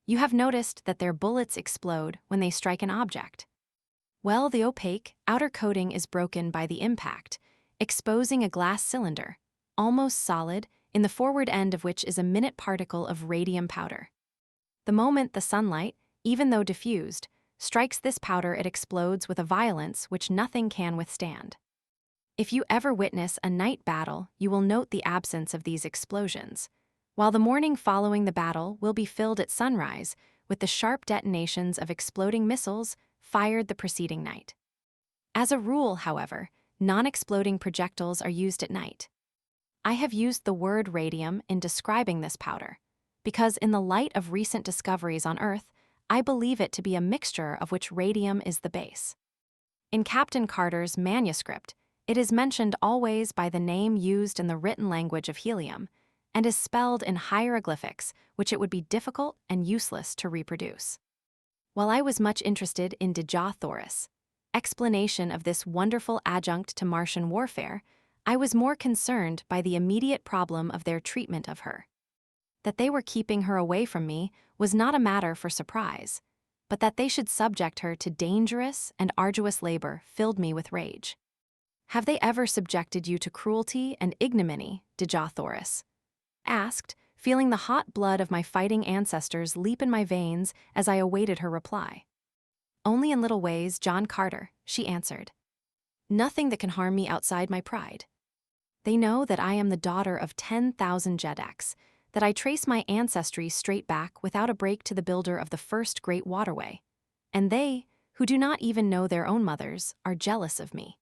You have noticed that their bullets explode when they strike an object. Well, the opaque outer coating is broken by the impact, exposing a glass cylinder, almost solid, in the forward end of which is a minute particle of radium powder. The moment the sunlight, even though diffused, strikes this powder, it explodes with a violence which nothing can withstand. If you ever witness a night battle, you will note the absence of these explosions, while the morning following the battle will be filled at sunrise with the sharp detonations of exploding missiles fired the preceding night. As a rule, however, non-exploding projectiles are used at night. I have used the word radium in describing this powder, because in the light of recent discoveries on Earth, I believe it to be a mixture of which radium is the base. In Captain Carter's manuscript, it is mentioned always by the name used in the written language of helium, and is spelled in hieroglyphics which it would be difficult and useless to reproduce. While I was much interested in Dejah Thoris' explanation of this wonderful adjunct to Martian warfare, I was more concerned by the immediate problem of their treatment of her. That they were keeping her away from me was not a matter for surprise, but that they should subject her to dangerous and arduous labor filled me with rage. Have they ever subjected you to cruelty and ignominy, Dejah Thoris? Asked, feeling the hot blood of my fighting ancestors leap in my veins as I awaited her reply. Only in little ways, John Carter, she answered. Nothing that can harm me outside my pride. They know that I am the daughter of 10,000 Jedaks, that I trace my ancestry straight back without a break to the builder of the first great waterway, and they, who do not even know their own mothers, are jealous of me.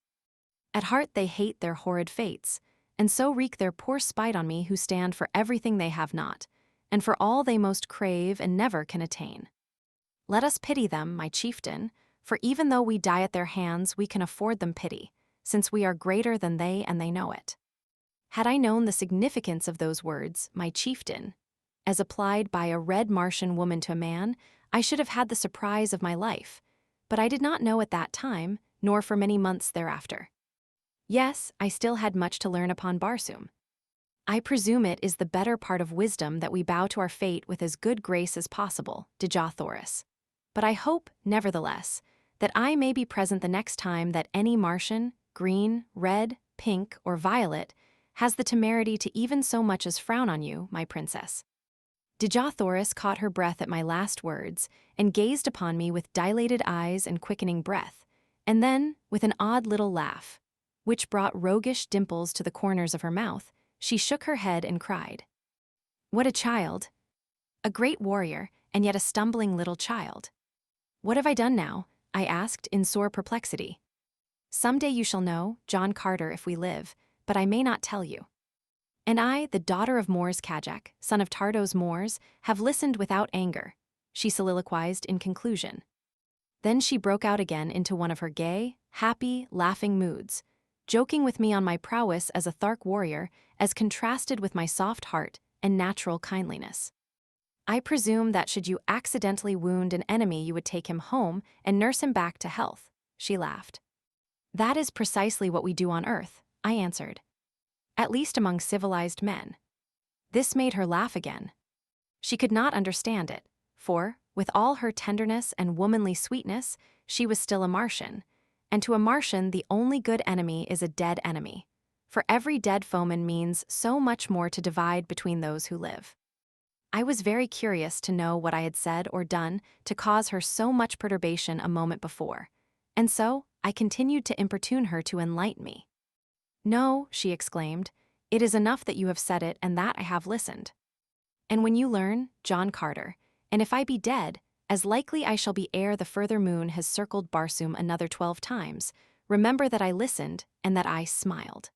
At heart they hate their horrid fates, and so wreak their poor spite on me who stand for everything they have not, and for all they most crave and never can attain. Let us pity them, my chieftain, for even though we die at their hands, we can afford them pity, since we are greater than they and they know it. Had I known the significance of those words, my chieftain, as applied by a red Martian woman to a man, I should have had the surprise of my life, but I did not know at that time, nor for many months thereafter. Yes, I still had much to learn upon Barsoom. I presume it is the better part of wisdom that we bow to our fate with as good grace as possible, Dejah Thoris. But I hope, nevertheless, that I may be present the next time that any Martian, green, red, pink, or violet, has the temerity to even so much as frown on you, my princess. Dejah Thoris caught her breath at my last words and gazed upon me with dilated eyes and quickening breath, and then, with an odd little laugh, which brought roguish dimples to the corners of her mouth, she shook her head and cried, "What a child! A great warrior, and yet a stumbling little child. What have I done now? I asked in sore perplexity. Someday you shall know, John Carter, if we live, but I may not tell you. And I, the daughter of Moors Kajak, son of Tardos Moors, have listened without anger, she soliloquized in conclusion. Then she broke out again into one of her gay, happy, laughing moods, joking with me on my prowess as a Thark warrior as contrasted with my soft heart and natural kindliness. I presume that should you accidentally wound an enemy you would take him home and nurse him back to health, she laughed. That is precisely what we do on Earth, I answered. At least among civilized men. This made her laugh again. She could not understand it, for, with all her tenderness and womanly sweetness, she was still a Martian, and to a Martian the only good enemy is a dead enemy, for every dead foeman means so much more to divide between those who live. I was very curious to know what I had said or done to cause her so much perturbation a moment before, and so I continued to importune her to enlighten me. No, she exclaimed, it is enough that you have said it and that I have listened. And when you learn, John Carter, and if I be dead, as likely I shall be ere the further moon has circled Barsoom another 12 times, remember that I listened and that I smiled.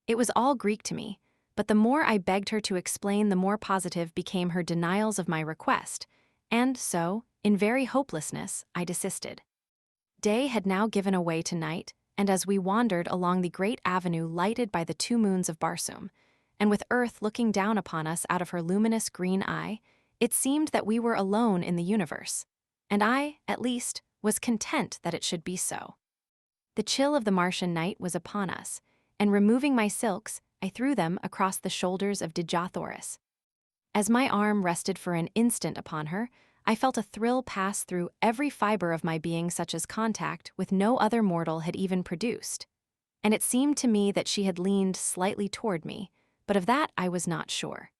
It was all Greek to me, but the more I begged her to explain, the more positive became her denials of my request, and so, in very hopelessness, I desisted. Day had now given away to night, and as we wandered along the great avenue lighted by the 2 moons of Barsoom, and with Earth looking down upon us out of her luminous green eye, it seemed that we were alone in the universe, and I, at least, was content that it should be so. The chill of the Martian night was upon us, and removing my silks, I threw them across the shoulders of Dejah Thoris. As my arm rested for an instant upon her, I felt a thrill pass through every fiber of my being such as contact with no other mortal had even produced, and it seemed to me that she had leaned slightly toward me, but of that I was not sure.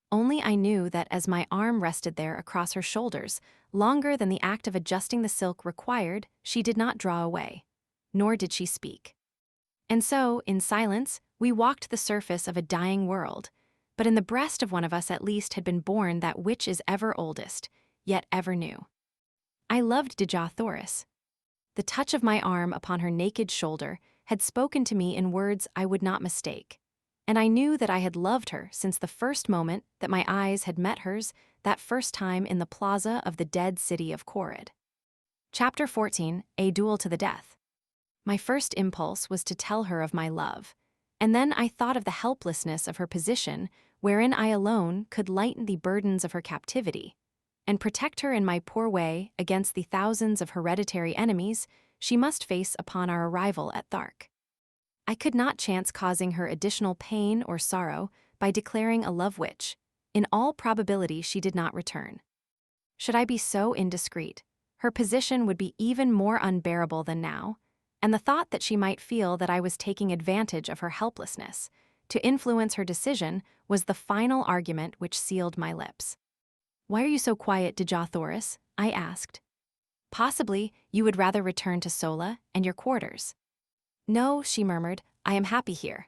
Only I knew that as my arm rested there across her shoulders, longer than the act of adjusting the silk required, she did not draw away, nor did she speak. And so, in silence, we walked the surface of a dying world, but in the breast of one of us at least had been born that which is ever oldest, yet ever new. I loved Dejah Thoris. The touch of my arm upon her naked shoulder had spoken to me in words I would not mistake, and I knew that I had loved her since the first moment that my eyes had met hers, that first time in the plaza of the dead city of Corid. Chapter 14, A Duel to the Death. My first impulse was to tell her of my love, and then I thought of the helplessness of her position, wherein I alone could lighten the burdens of her captivity, and protect her in my poor way against the thousands of hereditary enemies she must face upon our arrival at Thark. I could not chance causing her additional pain or sorrow by declaring a love which, in all probability, she did not return. Should I be so indiscreet, her position would be even more unbearable than now, and the thought that she might feel that I was taking advantage of her helplessness to influence her decision was the final argument which sealed my lips. Why are you so quiet, Dejah Thoris? I asked. Possibly you would rather return to Sola and your quarters. No, she murmured, I am happy here.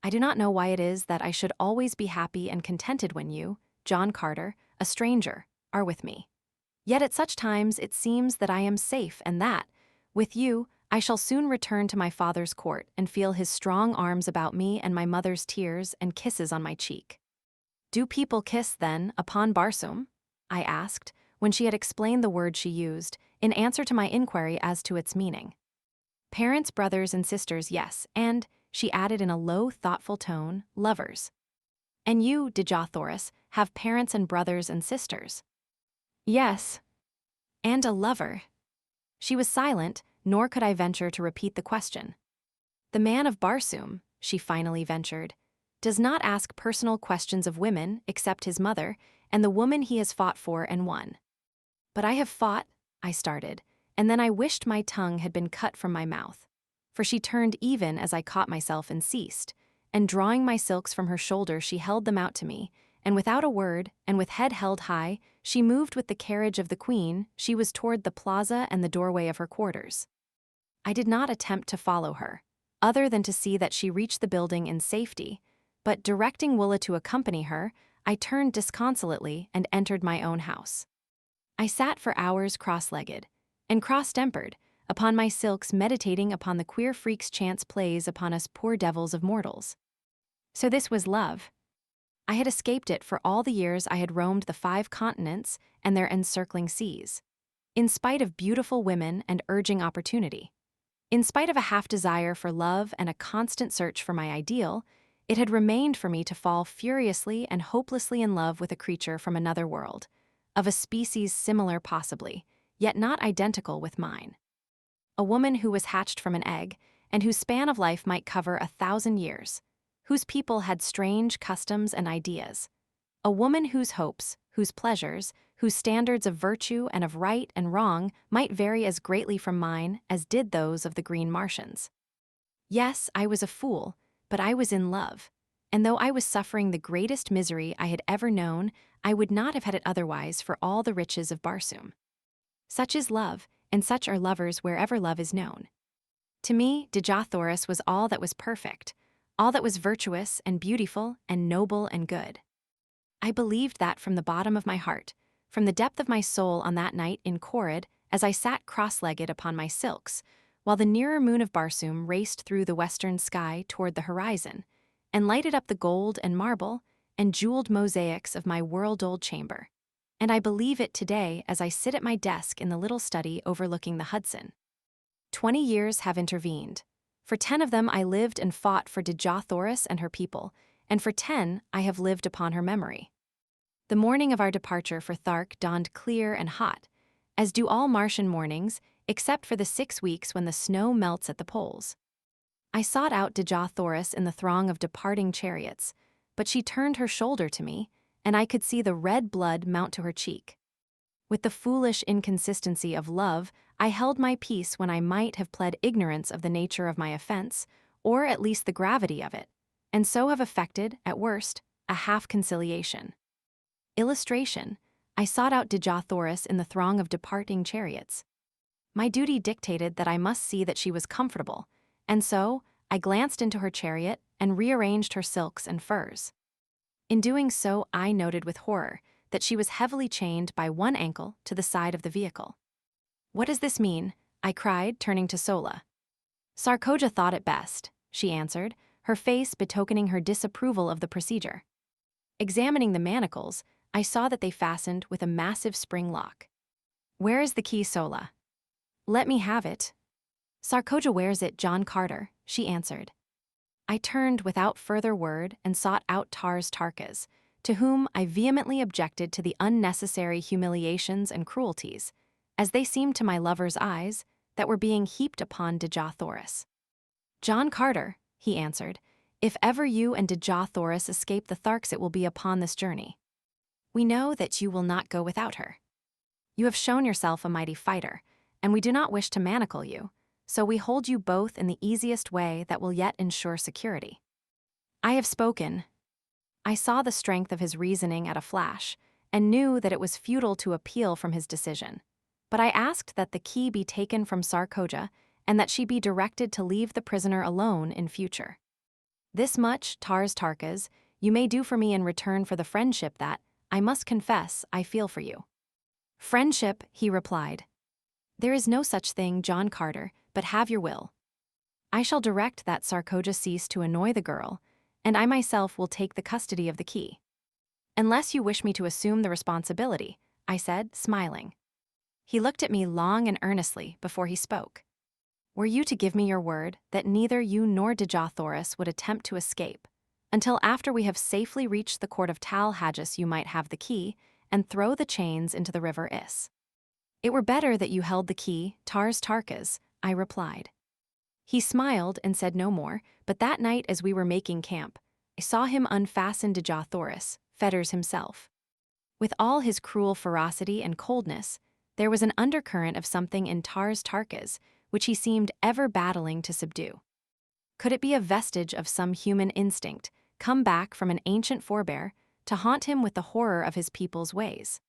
I do not know why it is that I should always be happy and contented when you, John Carter, a stranger, are with me. Yet at such times it seems that I am safe and that, with you, I shall soon return to my father's court and feel his strong arms about me and my mother's tears and kisses on my cheek. Do people kiss, then, upon Barsoom? I asked, when she had explained the word she used, in answer to my inquiry as to its meaning. Parents, brothers, and sisters, yes, and, she added in a low, thoughtful tone, lovers. And you, Dejah Thoris, have parents and brothers and sisters? Yes. And a lover. She was silent, nor could I venture to repeat the question. The man of Barsoom, she finally ventured, does not ask personal questions of women except his mother and the woman he has fought for and won. But I have fought, I started, and then I wished my tongue had been cut from my mouth, for she turned even as I caught myself and ceased, and drawing my silks from her shoulder she held them out to me, and without a word, and with head held high, she moved with the carriage of the queen. She was toward the plaza and the doorway of her quarters. I did not attempt to follow her, other than to see that she reached the building in safety, but directing Willa to accompany her, I turned disconsolately and entered my own house. I sat for hours cross-legged, and cross-tempered, upon my silks meditating upon the queer freaks chance plays upon us poor devils of mortals. So this was love. I had escaped it for all the years I had roamed the 5 continents and their encircling seas. In spite of beautiful women and urging opportunity. In spite of a half-desire for love and a constant search for my ideal, it had remained for me to fall furiously and hopelessly in love with a creature from another world, of a species similar possibly, yet not identical with mine. A woman who was hatched from an egg, and whose span of life might cover 1,000 years, whose people had strange customs and ideas. A woman whose hopes, whose pleasures, whose standards of virtue and of right and wrong might vary as greatly from mine as did those of the green Martians. Yes, I was a fool, but I was in love, and though I was suffering the greatest misery I had ever known, I would not have had it otherwise for all the riches of Barsoom. Such is love, and such are lovers wherever love is known. To me, Dejah Thoris was all that was perfect, all that was virtuous and beautiful and noble and good. I believed that from the bottom of my heart, from the depth of my soul on that night in Corrid, as I sat cross-legged upon my silks, while the nearer moon of Barsoom raced through the western sky toward the horizon, and lighted up the gold and marble and jeweled mosaics of my world-old chamber. And I believe it today as I sit at my desk in the little study overlooking the Hudson. 20 years have intervened. For 10 of them I lived and fought for Dejah Thoris and her people, and for 10 I have lived upon her memory. The morning of our departure for Thark dawned clear and hot, as do all Martian mornings, except for the 6 weeks when the snow melts at the poles. I sought out Dejah Thoris in the throng of departing chariots, but she turned her shoulder to me, and I could see the red blood mount to her cheek. With the foolish inconsistency of love, I held my peace when I might have pled ignorance of the nature of my offense, or at least the gravity of it, and so have effected, at worst, a half-conciliation. Illustration: I sought out Dejah Thoris in the throng of departing chariots. My duty dictated that I must see that she was comfortable, and so I glanced into her chariot and rearranged her silks and furs. In doing so, I noted with horror that she was heavily chained by one ankle to the side of the vehicle. "What does this mean?" I cried, turning to Sola. "Sarkoja thought it best," she answered, her face betokening her disapproval of the procedure. Examining the manacles, I saw that they fastened with a massive spring lock. "Where is the key, Sola?" "Let me have it." "Sarkoja wears it, John Carter," she answered. I turned without further word and sought out Tarkas, to whom I vehemently objected to the unnecessary humiliations and cruelties, as they seemed to my lover's eyes, that were being heaped upon Dejah Thoris. "John Carter," he answered, "if ever you and Dejah Thoris escape the Tharks, it will be upon this journey. We know that you will not go without her. You have shown yourself a mighty fighter, and we do not wish to manacle you, so we hold you both in the easiest way that will yet ensure security." I have spoken. I saw the strength of his reasoning at a flash, and knew that it was futile to appeal from his decision. But I asked that the key be taken from Sarkoja, and that she be directed to leave the prisoner alone in future. "This much, Tarkas, you may do for me in return for the friendship that, I must confess, I feel for you." "Friendship," he replied. "There is no such thing, John Carter, but have your will. I shall direct that Sarkoja cease to annoy the girl, and I myself will take the custody of the key. Unless you wish me to assume the responsibility," I said, smiling. He looked at me long and earnestly before he spoke. "Were you to give me your word that neither you nor Dejah Thoris would attempt to escape, until after we have safely reached the court of Tal Hajjus, you might have the key and throw the chains into the river Is." "It were better that you held the key, Tarkas," I replied. He smiled and said no more, but that night as we were making camp, I saw him unfasten Dejah Thoris, fetters himself. With all his cruel ferocity and coldness, there was an undercurrent of something in Tarkas which he seemed ever battling to subdue. Could it be a vestige of some human instinct, come back from an ancient forebear, to haunt him with the horror of his people's ways?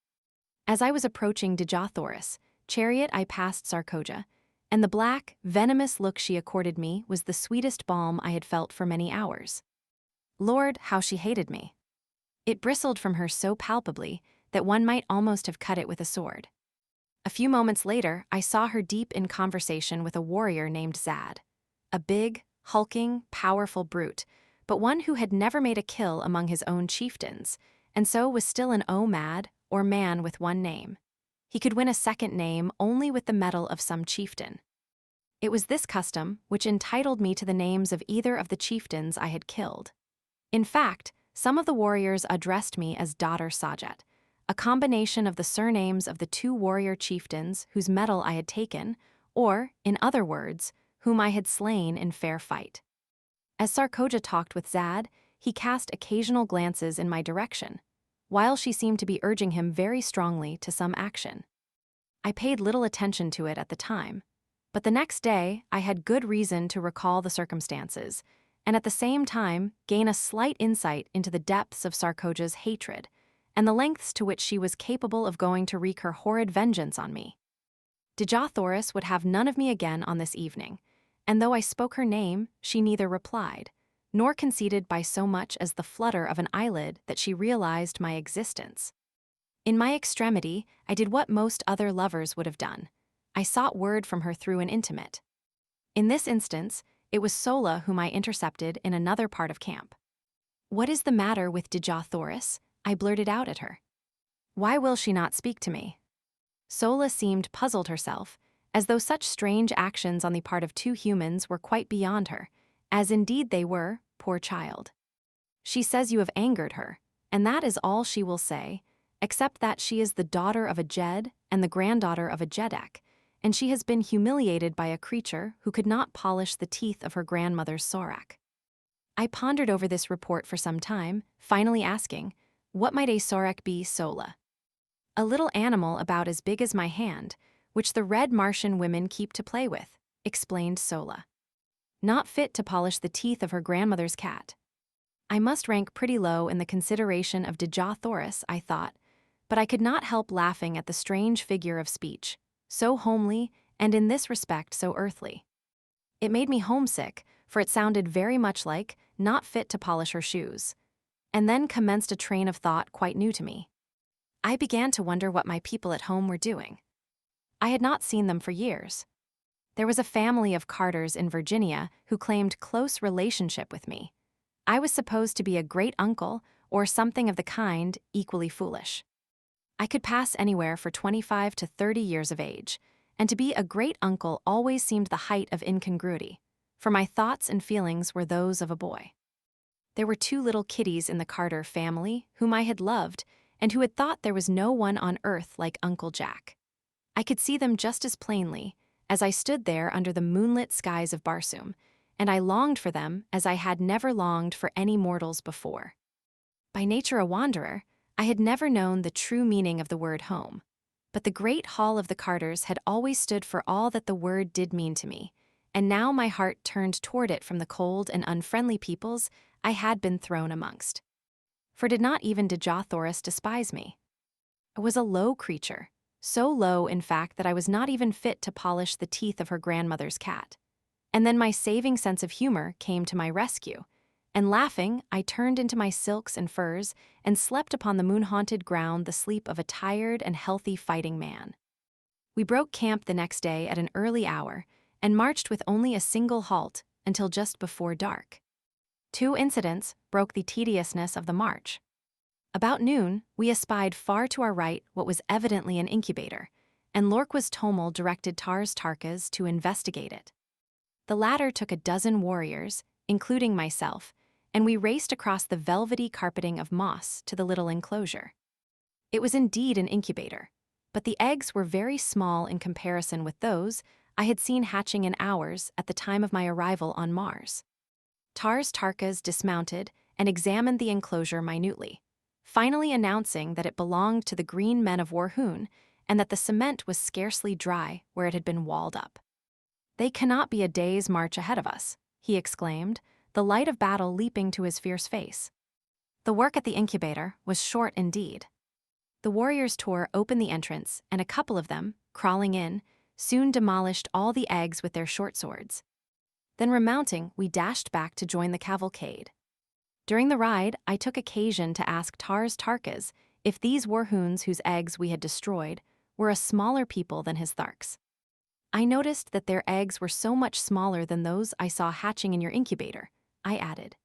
As I was approaching Dejah Thoris' chariot, I passed Sarkoja, and the black, venomous look she accorded me was the sweetest balm I had felt for many hours. Lord, how she hated me! It bristled from her so palpably that one might almost have cut it with a sword. A few moments later, I saw her deep in conversation with a warrior named Zad, a big, hulking, powerful brute, but one who had never made a kill among his own chieftains, and so was still an Omad, or man with one name. He could win a second name only with the medal of some chieftain. It was this custom which entitled me to the names of either of the chieftains I had killed. In fact, some of the warriors addressed me as Daughter Sajet, a combination of the surnames of the two warrior chieftains whose medal I had taken, or, in other words, whom I had slain in fair fight. As Sarkoja talked with Zad, he cast occasional glances in my direction, while she seemed to be urging him very strongly to some action. I paid little attention to it at the time, but the next day I had good reason to recall the circumstances, and at the same time gain a slight insight into the depths of Sarkoja's hatred, and the lengths to which she was capable of going to wreak her horrid vengeance on me. Dejah Thoris would have none of me again on this evening, and though I spoke her name, she neither replied, nor conceded by so much as the flutter of an eyelid that she realized my existence. In my extremity, I did what most other lovers would have done. I sought word from her through an intimate. In this instance, it was Sola whom I intercepted in another part of camp. "What is the matter with Dejah Thoris?" I blurted out at her. "Why will she not speak to me?" Sola seemed puzzled herself, as though such strange actions on the part of two humans were quite beyond her, as indeed they were, poor child. "She says you have angered her, and that is all she will say, except that she is the daughter of a Jed and the granddaughter of a Jedek, and she has been humiliated by a creature who could not polish the teeth of her grandmother's Sorak." I pondered over this report for some time, finally asking, "What might a Sorak be, Sola?" "A little animal about as big as my hand, which the red Martian women keep to play with," explained Sola. "Not fit to polish the teeth of her grandmother's cat." I must rank pretty low in the consideration of Dejah Thoris, I thought, but I could not help laughing at the strange figure of speech, so homely and in this respect so earthly. It made me homesick, for it sounded very much like "not fit to polish her shoes," and then commenced a train of thought quite new to me. I began to wonder what my people at home were doing. I had not seen them for years. There was a family of Carters in Virginia who claimed close relationship with me. I was supposed to be a great uncle or something of the kind, equally foolish. I could pass anywhere for 25 to 30 years of age, and to be a great uncle always seemed the height of incongruity, for my thoughts and feelings were those of a boy. There were two little kiddies in the Carter family whom I had loved and who had thought there was no one on earth like Uncle Jack. I could see them just as plainly as I stood there under the moonlit skies of Barsoom, and I longed for them as I had never longed for any mortals before. By nature a wanderer, I had never known the true meaning of the word home, but the great hall of the Carters had always stood for all that the word did mean to me, and now my heart turned toward it from the cold and unfriendly peoples I had been thrown amongst. For did not even Dejah Thoris despise me? I was a low creature, so low in fact that I was not even fit to polish the teeth of her grandmother's cat. And then my saving sense of humor came to my rescue, and laughing, I turned into my silks and furs and slept upon the moon-haunted ground the sleep of a tired and healthy fighting man. We broke camp the next day at an early hour and marched with only a single halt until just before dark. Two incidents broke the tediousness of the march. About noon, we espied far to our right what was evidently an incubator, and Lorqua's Tomel directed Tars Tarkas to investigate it. The latter took a dozen warriors, including myself, and we raced across the velvety carpeting of moss to the little enclosure. It was indeed an incubator, but the eggs were very small in comparison with those I had seen hatching in hours at the time of my arrival on Mars. Tars Tarkas dismounted and examined the enclosure minutely, finally announcing that it belonged to the green men of Warhoon and that the cement was scarcely dry where it had been walled up. "They cannot be a day's march ahead of us," he exclaimed, the light of battle leaping to his fierce face. The work at the incubator was short indeed. The warriors tore open the entrance, and a couple of them, crawling in, soon demolished all the eggs with their short swords. Then remounting, we dashed back to join the cavalcade. During the ride, I took occasion to ask Tars Tarkas if these Warhoons whose eggs we had destroyed were a smaller people than his Tharks. I noticed that their eggs were so much smaller than those I saw hatching in your incubator, I added.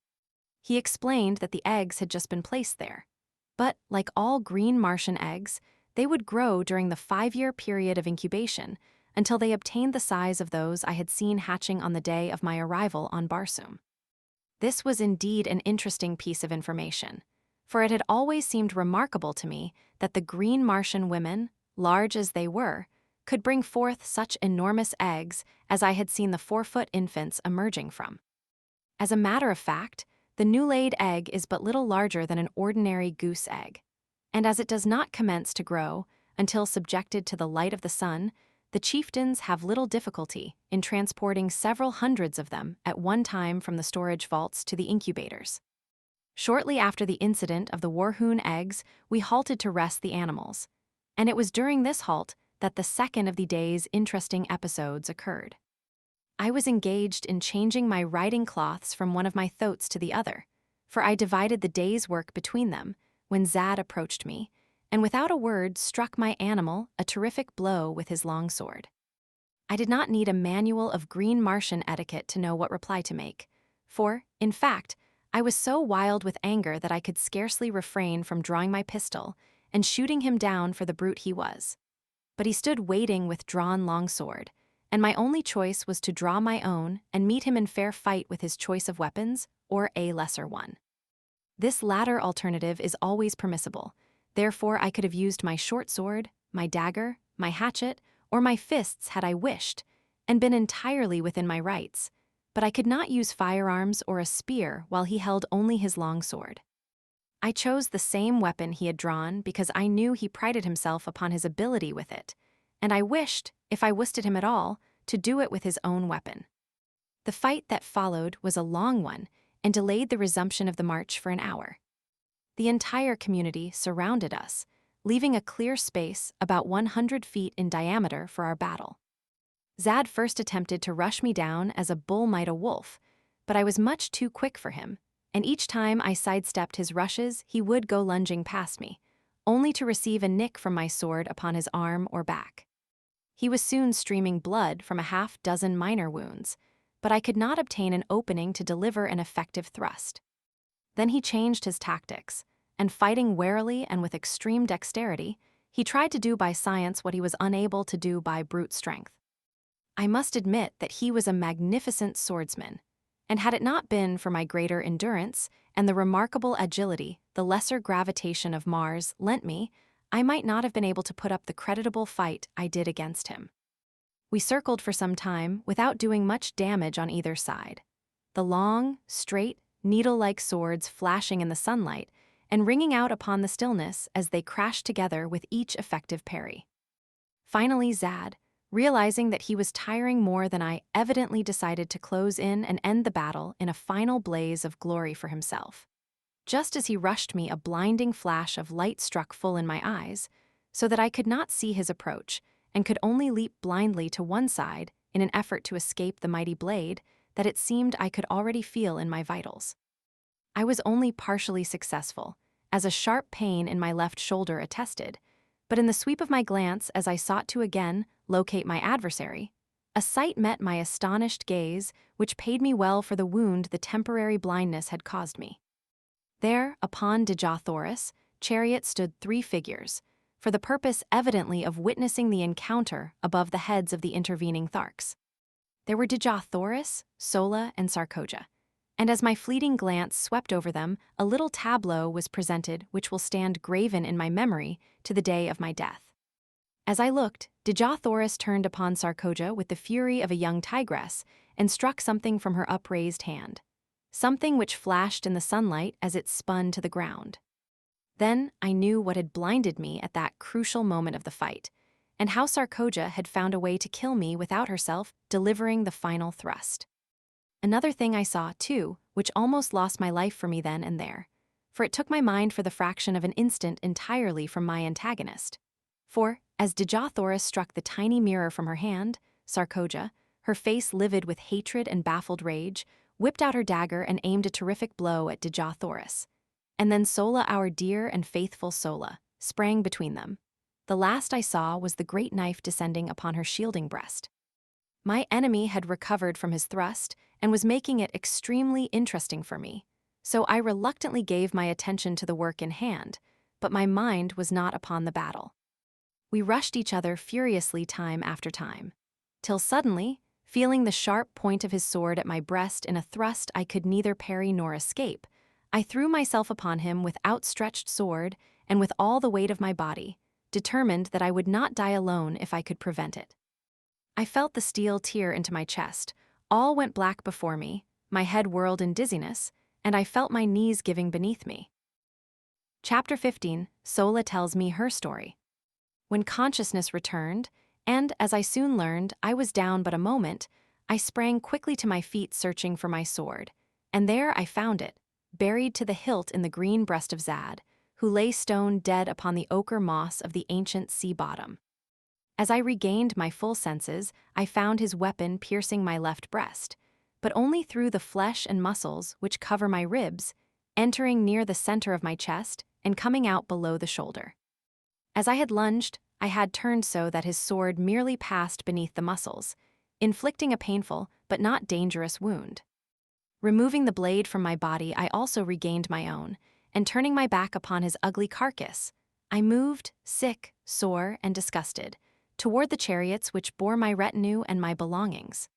He explained that the eggs had just been placed there. But, like all green Martian eggs, they would grow during the 5-year period of incubation until they obtained the size of those I had seen hatching on the day of my arrival on Barsoom. This was indeed an interesting piece of information, for it had always seemed remarkable to me that the green Martian women, large as they were, could bring forth such enormous eggs as I had seen the 4-foot infants emerging from. As a matter of fact, the new-laid egg is but little larger than an ordinary goose egg, and as it does not commence to grow until subjected to the light of the sun, the chieftains have little difficulty in transporting several hundreds of them at one time from the storage vaults to the incubators. Shortly after the incident of the Warhoon eggs, we halted to rest the animals, and it was during this halt that the second of the day's interesting episodes occurred. I was engaged in changing my riding cloths from one of my thoats to the other, for I divided the day's work between them, when Zad approached me, and without a word struck my animal a terrific blow with his long sword. I did not need a manual of green Martian etiquette to know what reply to make, for, in fact, I was so wild with anger that I could scarcely refrain from drawing my pistol and shooting him down for the brute he was. But he stood waiting with drawn long sword, and my only choice was to draw my own and meet him in fair fight with his choice of weapons, or a lesser one. This latter alternative is always permissible, therefore I could have used my short sword, my dagger, my hatchet, or my fists had I wished, and been entirely within my rights, but I could not use firearms or a spear while he held only his long sword. I chose the same weapon he had drawn because I knew he prided himself upon his ability with it, and I wished, if I whisted him at all, to do it with his own weapon. The fight that followed was a long one and delayed the resumption of the march for an hour. The entire community surrounded us, leaving a clear space about 100 feet in diameter for our battle. Zad first attempted to rush me down as a bull might a wolf, but I was much too quick for him, and each time I sidestepped his rushes, he would go lunging past me, only to receive a nick from my sword upon his arm or back. He was soon streaming blood from a half-dozen minor wounds, but I could not obtain an opening to deliver an effective thrust. Then he changed his tactics, and fighting warily and with extreme dexterity, he tried to do by science what he was unable to do by brute strength. I must admit that he was a magnificent swordsman, and had it not been for my greater endurance and the remarkable agility the lesser gravitation of Mars lent me, I might not have been able to put up the creditable fight I did against him. We circled for some time without doing much damage on either side, the long, straight, needle-like swords flashing in the sunlight and ringing out upon the stillness as they crashed together with each effective parry. Finally, Zad, realizing that he was tiring more than I, evidently decided to close in and end the battle in a final blaze of glory for himself. Just as he rushed me, a blinding flash of light struck full in my eyes, so that I could not see his approach and could only leap blindly to one side in an effort to escape the mighty blade that it seemed I could already feel in my vitals. I was only partially successful, as a sharp pain in my left shoulder attested, but in the sweep of my glance as I sought to again locate my adversary, a sight met my astonished gaze which paid me well for the wound the temporary blindness had caused me. There, upon Dejah Thoris, chariot stood 3 figures, for the purpose evidently of witnessing the encounter above the heads of the intervening Tharks. There were Dejah Thoris, Sola, and Sarkoja, and as my fleeting glance swept over them, a little tableau was presented which will stand graven in my memory to the day of my death. As I looked, Dejah Thoris turned upon Sarkoja with the fury of a young tigress and struck something from her upraised hand, something which flashed in the sunlight as it spun to the ground. Then I knew what had blinded me at that crucial moment of the fight, and how Sarkoja had found a way to kill me without herself delivering the final thrust. Another thing I saw, too, which almost lost my life for me then and there, for it took my mind for the fraction of an instant entirely from my antagonist. For, as Dejah Thoris struck the tiny mirror from her hand, Sarkoja, her face livid with hatred and baffled rage, whipped out her dagger and aimed a terrific blow at Dejah Thoris. And then Sola, our dear and faithful Sola, sprang between them. The last I saw was the great knife descending upon her shielding breast. My enemy had recovered from his thrust and was making it extremely interesting for me, so I reluctantly gave my attention to the work in hand, but my mind was not upon the battle. We rushed each other furiously time after time, till suddenly, feeling the sharp point of his sword at my breast in a thrust I could neither parry nor escape, I threw myself upon him with outstretched sword and with all the weight of my body, determined that I would not die alone if I could prevent it. I felt the steel tear into my chest, all went black before me, my head whirled in dizziness, and I felt my knees giving beneath me. Chapter 15, Sola tells me her story. When consciousness returned, and, as I soon learned, I was down but a moment, I sprang quickly to my feet searching for my sword, and there I found it, buried to the hilt in the green breast of Zad, who lay stone dead upon the ochre moss of the ancient sea bottom. As I regained my full senses, I found his weapon piercing my left breast, but only through the flesh and muscles which cover my ribs, entering near the center of my chest and coming out below the shoulder. As I had lunged, I had turned so that his sword merely passed beneath the muscles, inflicting a painful but not dangerous wound. Removing the blade from my body, I also regained my own, and turning my back upon his ugly carcass, I moved, sick, sore, and disgusted, toward the chariots which bore my retinue and my belongings.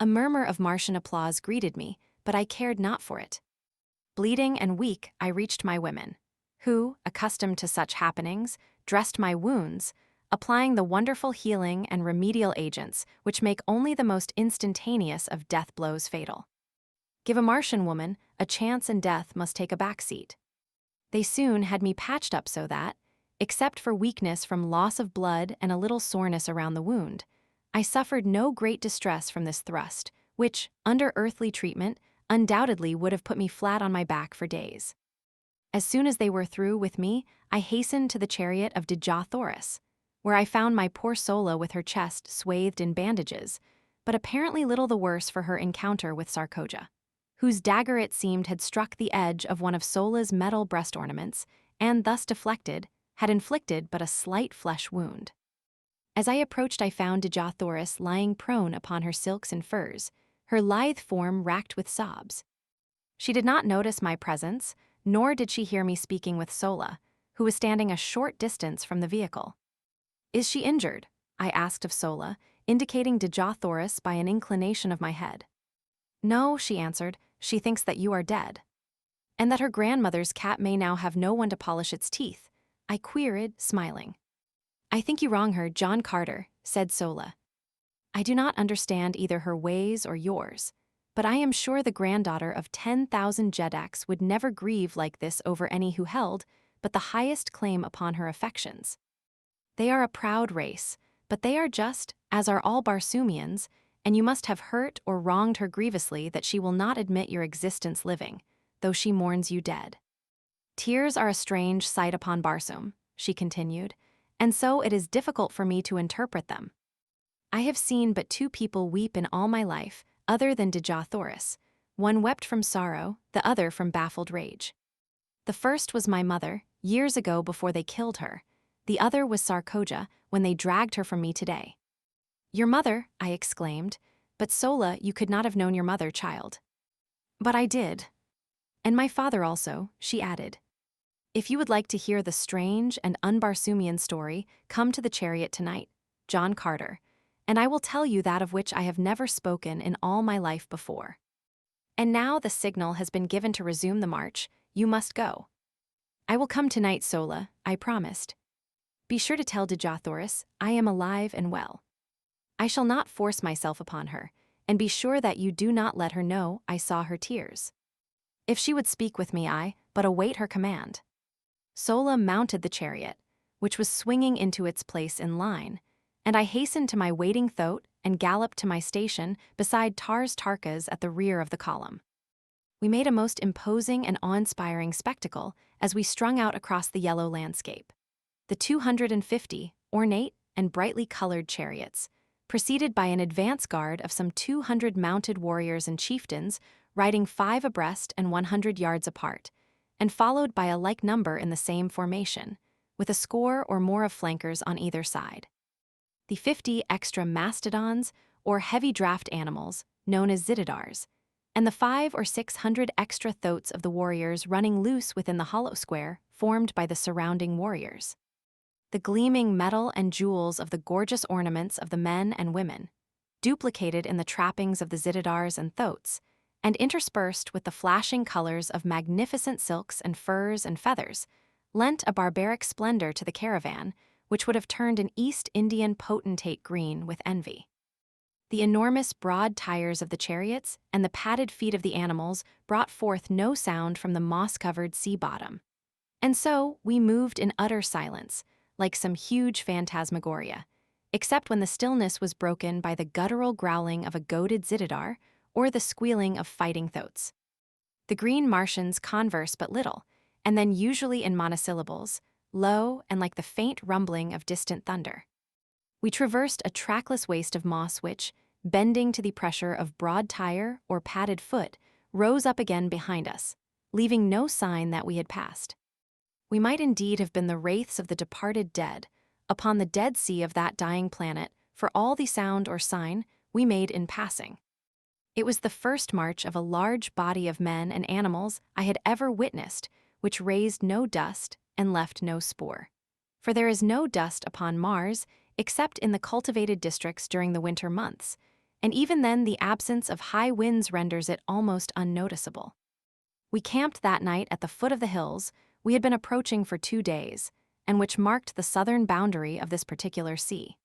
A murmur of Martian applause greeted me, but I cared not for it. Bleeding and weak, I reached my women, who, accustomed to such happenings, dressed my wounds, applying the wonderful healing and remedial agents which make only the most instantaneous of death blows fatal. Give a Martian woman a chance and death must take a back seat. They soon had me patched up so that, except for weakness from loss of blood and a little soreness around the wound, I suffered no great distress from this thrust, which, under earthly treatment, undoubtedly would have put me flat on my back for days. As soon as they were through with me, I hastened to the chariot of Dejah Thoris, where I found my poor Sola with her chest swathed in bandages, but apparently little the worse for her encounter with Sarkoja, whose dagger it seemed had struck the edge of one of Sola's metal breast ornaments, and thus deflected, had inflicted but a slight flesh wound. As I approached, I found Dejah Thoris lying prone upon her silks and furs, her lithe form racked with sobs. She did not notice my presence, nor did she hear me speaking with Sola, who was standing a short distance from the vehicle. "Is she injured?" I asked of Sola, indicating Dejah Thoris by an inclination of my head. "No," she answered, "she thinks that you are dead." "And that her grandmother's cat may now have no one to polish its teeth," I queried, smiling. "I think you wrong her, John Carter," said Sola. "I do not understand either her ways or yours, but I am sure the granddaughter of 10,000 Jedaks would never grieve like this over any who held but the highest claim upon her affections. They are a proud race, but they are just, as are all Barsoomians, and you must have hurt or wronged her grievously that she will not admit your existence living, though she mourns you dead. Tears are a strange sight upon Barsoom," she continued, "and so it is difficult for me to interpret them. I have seen but two people weep in all my life, other than Dejah Thoris. One wept from sorrow, the other from baffled rage. The first was my mother, years ago before they killed her. The other was Sarkoja, when they dragged her from me today." "Your mother," I exclaimed, "but Sola, you could not have known your mother, child." "But I did. And my father also," she added. "If you would like to hear the strange and un-Barsoomian story, come to the chariot tonight, John Carter, and I will tell you that of which I have never spoken in all my life before. And now the signal has been given to resume the march, you must go." "I will come tonight, Sola," I promised. "Be sure to tell Dejah Thoris I am alive and well. I shall not force myself upon her, and be sure that you do not let her know I saw her tears. If she would speak with me, I but await her command." Sola mounted the chariot, which was swinging into its place in line, and I hastened to my waiting thoat and galloped to my station beside Tars Tarkas at the rear of the column. We made a most imposing and awe-inspiring spectacle as we strung out across the yellow landscape. The 250 ornate and brightly colored chariots, preceded by an advance guard of some 200 mounted warriors and chieftains riding 5 abreast and 100 yards apart, and followed by a like number in the same formation, with a score or more of flankers on either side. The 50 extra mastodons, or heavy draft animals, known as zitidars, and the 500 or 600 extra thoats of the warriors running loose within the hollow square formed by the surrounding warriors. The gleaming metal and jewels of the gorgeous ornaments of the men and women, duplicated in the trappings of the zitidars and thoats, and interspersed with the flashing colors of magnificent silks and furs and feathers, lent a barbaric splendor to the caravan, which would have turned an East Indian potentate green with envy. The enormous broad tires of the chariots and the padded feet of the animals brought forth no sound from the moss-covered sea bottom. And so we moved in utter silence, like some huge phantasmagoria, except when the stillness was broken by the guttural growling of a goaded zitidar or the squealing of fighting thoats. The green Martians converse but little, and then usually in monosyllables, low and like the faint rumbling of distant thunder. We traversed a trackless waste of moss which, bending to the pressure of broad tire or padded foot, rose up again behind us, leaving no sign that we had passed. We might indeed have been the wraiths of the departed dead, upon the dead sea of that dying planet, for all the sound or sign we made in passing. It was the first march of a large body of men and animals I had ever witnessed, which raised no dust and left no spoor. For there is no dust upon Mars except in the cultivated districts during the winter months, and even then the absence of high winds renders it almost unnoticeable. We camped that night at the foot of the hills we had been approaching for 2 days, and which marked the southern boundary of this particular sea.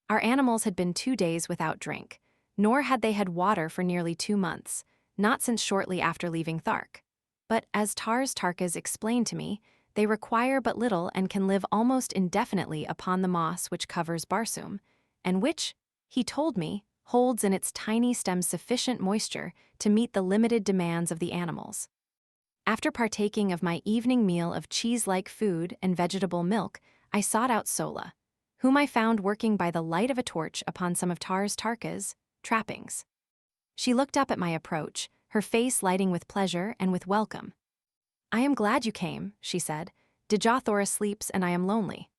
Our animals had been 2 days without drink, nor had they had water for nearly 2 months, not since shortly after leaving Thark. But as Tarkas explained to me, they require but little and can live almost indefinitely upon the moss which covers Barsoom, and which, he told me, holds in its tiny stems sufficient moisture to meet the limited demands of the animals. After partaking of my evening meal of cheese-like food and vegetable milk, I sought out Sola, whom I found working by the light of a torch upon some of Tarkas' trappings. She looked up at my approach, her face lighting with pleasure and with welcome. "I am glad you came," she said. "Dejah Thoris sleeps and I am lonely.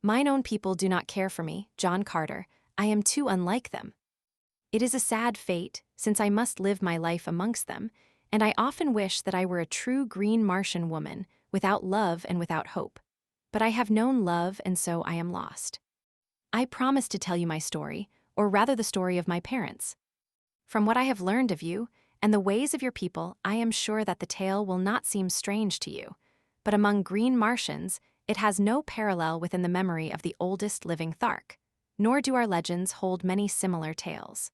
Mine own people do not care for me, John Carter. I am too unlike them. It is a sad fate, since I must live my life amongst them, and I often wish that I were a true green Martian woman, without love and without hope. But I have known love, and so I am lost. I promise to tell you my story, or rather the story of my parents. From what I have learned of you, and the ways of your people, I am sure that the tale will not seem strange to you, but among green Martians, it has no parallel within the memory of the oldest living Thark, nor do our legends hold many similar tales.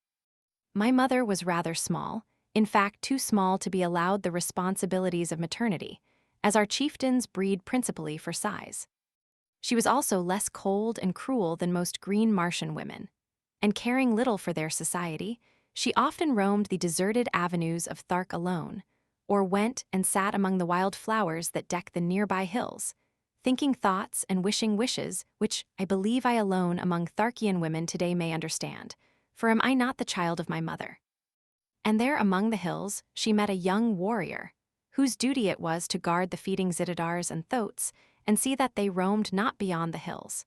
My mother was rather small, in fact too small to be allowed the responsibilities of maternity, as our chieftains breed principally for size. She was also less cold and cruel than most green Martian women, and caring little for their society, she often roamed the deserted avenues of Thark alone, or went and sat among the wild flowers that deck the nearby hills, thinking thoughts and wishing wishes which I believe I alone among Tharkian women today may understand, for am I not the child of my mother? And there among the hills she met a young warrior, whose duty it was to guard the feeding zitidars and thoats and see that they roamed not beyond the hills.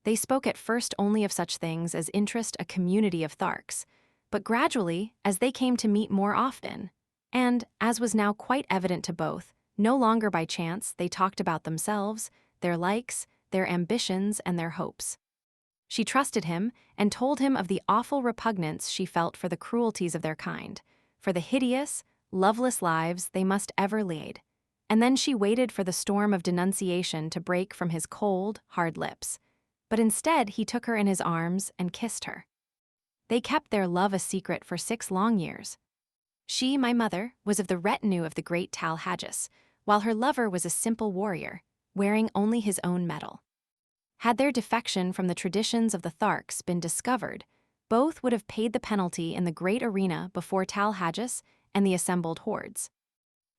They spoke at first only of such things as interest a community of Tharks, but gradually, as they came to meet more often, and, as was now quite evident to both, no longer by chance, they talked about themselves, their likes, their ambitions, and their hopes. She trusted him and told him of the awful repugnance she felt for the cruelties of their kind, for the hideous, loveless lives they must ever lead, and then she waited for the storm of denunciation to break from his cold, hard lips. But instead he took her in his arms and kissed her. They kept their love a secret for 6 long years. She, my mother, was of the retinue of the great Talhages, while her lover was a simple warrior, wearing only his own metal. Had their defection from the traditions of the Tharks been discovered, both would have paid the penalty in the great arena before Talhages and the assembled hordes.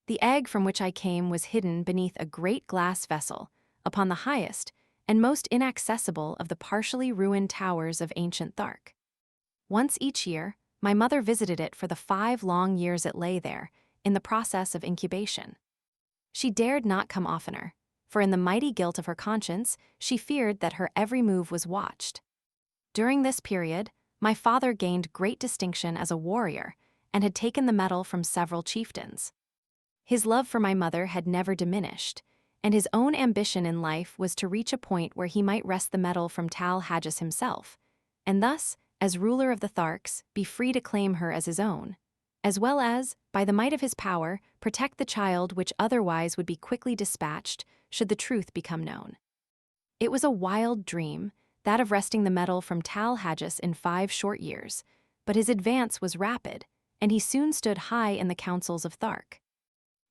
The egg from which I came was hidden beneath a great glass vessel, upon the highest and most inaccessible of the partially ruined towers of ancient Thark. Once each year, my mother visited it for the 5 long years it lay there, in the process of incubation. She dared not come oftener, for in the mighty guilt of her conscience, she feared that her every move was watched. During this period, my father gained great distinction as a warrior and had taken the medal from several chieftains. His love for my mother had never diminished, and his own ambition in life was to reach a point where he might wrest the medal from Tal Haggis himself, and thus, as ruler of the Tharks, be free to claim her as his own, as well as, by the might of his power, protect the child which otherwise would be quickly dispatched should the truth become known. It was a wild dream, that of wresting the medal from Tal Haggis in 5 short years, but his advance was rapid, and he soon stood high in the councils of Thark.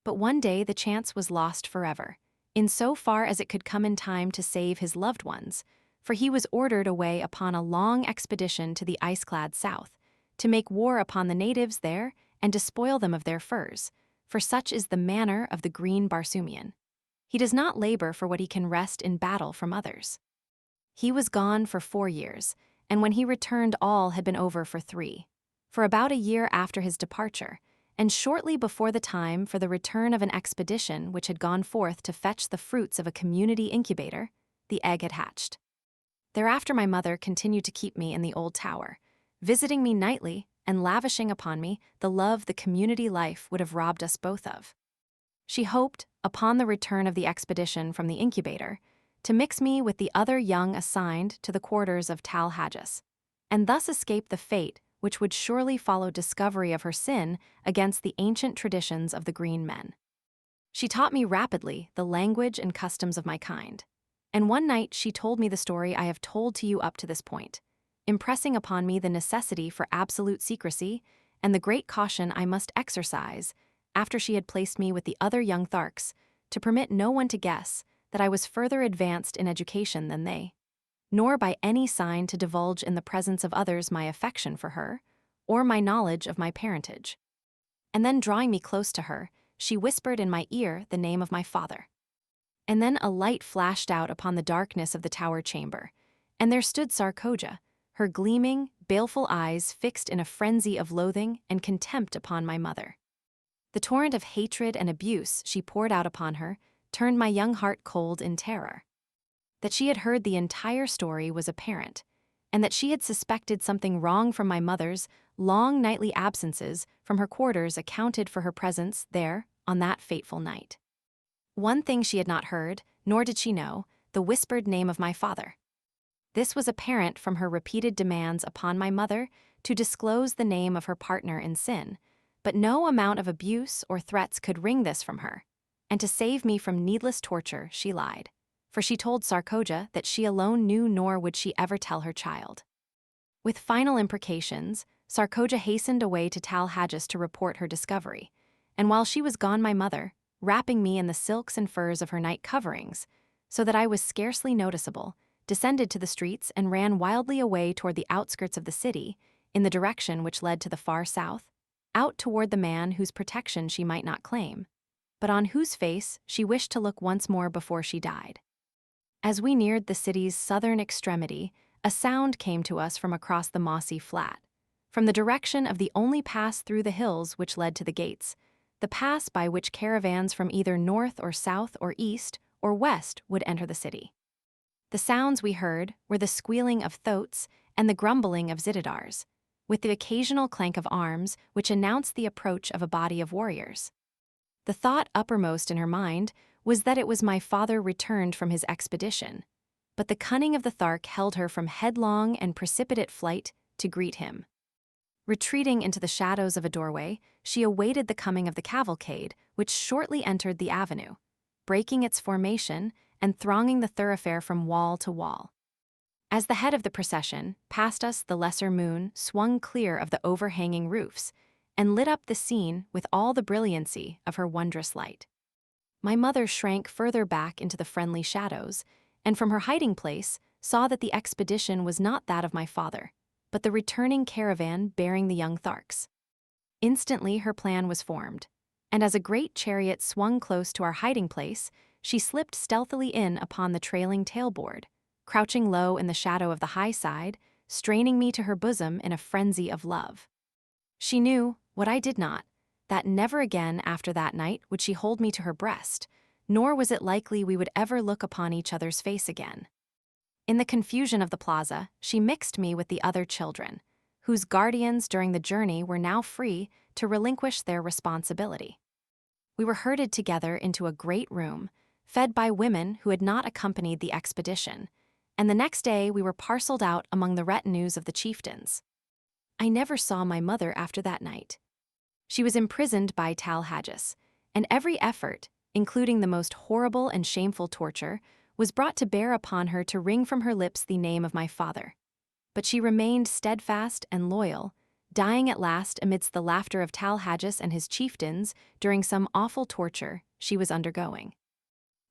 But one day the chance was lost forever, in so far as it could come in time to save his loved ones, for he was ordered away upon a long expedition to the ice-clad south, to make war upon the natives there and despoil them of their furs, for such is the manner of the green Barsoomian. He does not labor for what he can wrest in battle from others. He was gone for 4 years, and when he returned all had been over for 3. For about a year after his departure, and shortly before the time for the return of an expedition which had gone forth to fetch the fruits of a community incubator, the egg had hatched. Thereafter my mother continued to keep me in the old tower, visiting me nightly and lavishing upon me the love the community life would have robbed us both of. She hoped, upon the return of the expedition from the incubator, to mix me with the other young assigned to the quarters of Tal Haggis, and thus escape the fate which would surely follow discovery of her sin against the ancient traditions of the green men. She taught me rapidly the language and customs of my kind, and one night she told me the story I have told to you up to this point, impressing upon me the necessity for absolute secrecy and the great caution I must exercise after she had placed me with the other young Tharks, to permit no one to guess that I was further advanced in education than they, nor by any sign to divulge in the presence of others my affection for her, or my knowledge of my parentage. And then drawing me close to her, she whispered in my ear the name of my father. And then a light flashed out upon the darkness of the tower chamber, and there stood Sarkoja, her gleaming, baleful eyes fixed in a frenzy of loathing and contempt upon my mother. The torrent of hatred and abuse she poured out upon her turned my young heart cold in terror. That she had heard the entire story was apparent, and that she had suspected something wrong from my mother's long nightly absences from her quarters accounted for her presence there on that fateful night. One thing she had not heard, nor did she know, the whispered name of my father. This was apparent from her repeated demands upon my mother to disclose the name of her partner in sin, but no amount of abuse or threats could wring this from her, and to save me from needless torture she lied, for she told Sarkoja that she alone knew nor would she ever tell her child. With final imprecations, Sarkoja hastened away to Tal Haggis to report her discovery, and while she was gone my mother, wrapping me in the silks and furs of her night coverings, so that I was scarcely noticeable, descended to the streets and ran wildly away toward the outskirts of the city, in the direction which led to the far south, out toward the man whose protection she might not claim, but on whose face she wished to look once more before she died. As we neared the city's southern extremity, a sound came to us from across the mossy flat, from the direction of the only pass through the hills which led to the gates, the pass by which caravans from either north or south or east or west would enter the city. The sounds we heard were the squealing of thoats and the grumbling of zitidars, with the occasional clank of arms which announced the approach of a body of warriors. The thought uppermost in her mind was that it was my father returned from his expedition, but the cunning of the Thark held her from headlong and precipitate flight to greet him. Retreating into the shadows of a doorway, she awaited the coming of the cavalcade, which shortly entered the avenue, breaking its formation and thronging the thoroughfare from wall to wall. As the head of the procession passed us, the lesser moon swung clear of the overhanging roofs and lit up the scene with all the brilliancy of her wondrous light. My mother shrank further back into the friendly shadows, and from her hiding place saw that the expedition was not that of my father, but the returning caravan bearing the young Tharks. Instantly her plan was formed, and as a great chariot swung close to our hiding place, she slipped stealthily in upon the trailing tailboard, crouching low in the shadow of the high side, straining me to her bosom in a frenzy of love. She knew, what I did not, that never again after that night would she hold me to her breast, nor was it likely we would ever look upon each other's face again. In the confusion of the plaza, she mixed me with the other children, whose guardians during the journey were now free to relinquish their responsibility. We were herded together into a great room, fed by women who had not accompanied the expedition, and the next day we were parceled out among the retinues of the chieftains. I never saw my mother after that night. She was imprisoned by Tallahassee, and every effort, including the most horrible and shameful torture, was brought to bear upon her to wring from her lips the name of my father. But she remained steadfast and loyal, dying at last amidst the laughter of Tallahassee and his chieftains during some awful torture she was undergoing.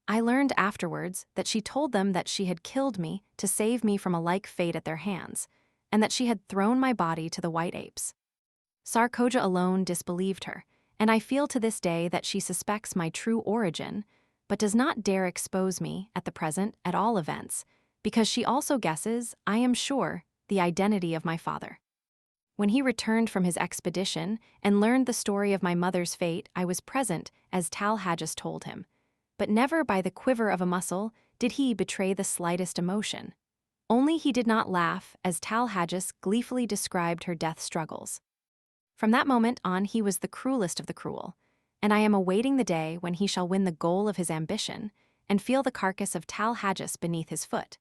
I learned afterwards that she told them that she had killed me to save me from a like fate at their hands, and that she had thrown my body to the white apes. Sarkoja alone disbelieved her, and I feel to this day that she suspects my true origin, but does not dare expose me, at the present, at all events, because she also guesses, I am sure, the identity of my father. When he returned from his expedition and learned the story of my mother's fate, I was present, as Tallahassee told him, but never by the quiver of a muscle did he betray the slightest emotion. Only he did not laugh as Tallahassee gleefully described her death struggles. From that moment on he was the cruelest of the cruel, and I am awaiting the day when he shall win the goal of his ambition and feel the carcass of Tallahassee beneath his foot.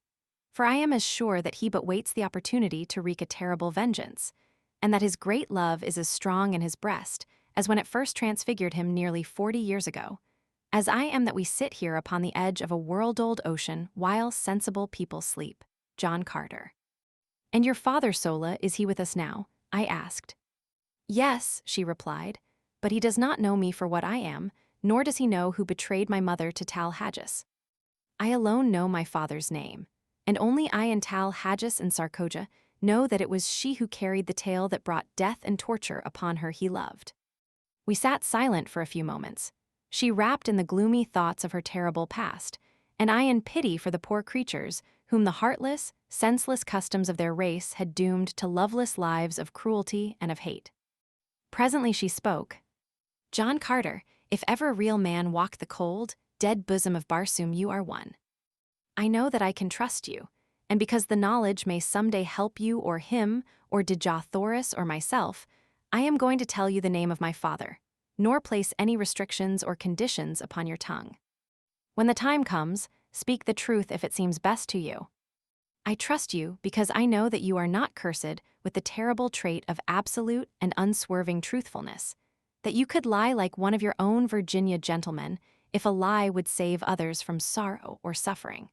For I am as sure that he but waits the opportunity to wreak a terrible vengeance, and that his great love is as strong in his breast as when it first transfigured him nearly 40 years ago, as I am that we sit here upon the edge of a world-old ocean while sensible people sleep. John Carter. And your father, Sola, is he with us now? I asked. Yes, she replied, but he does not know me for what I am, nor does he know who betrayed my mother to Tallahassee. I alone know my father's name, and only I and Tallahassee and Sarkoja know that it was she who carried the tale that brought death and torture upon her he loved. We sat silent for a few moments, she wrapped in the gloomy thoughts of her terrible past, and I in pity for the poor creatures whom the heartless, senseless customs of their race had doomed to loveless lives of cruelty and of hate. Presently she spoke. John Carter, if ever a real man walked the cold, dead bosom of Barsoom, you are one. I know that I can trust you, and because the knowledge may someday help you or him or Dejah Thoris or myself, I am going to tell you the name of my father, nor place any restrictions or conditions upon your tongue. When the time comes, speak the truth if it seems best to you. I trust you because I know that you are not cursed with the terrible trait of absolute and unswerving truthfulness, that you could lie like one of your own Virginia gentlemen if a lie would save others from sorrow or suffering.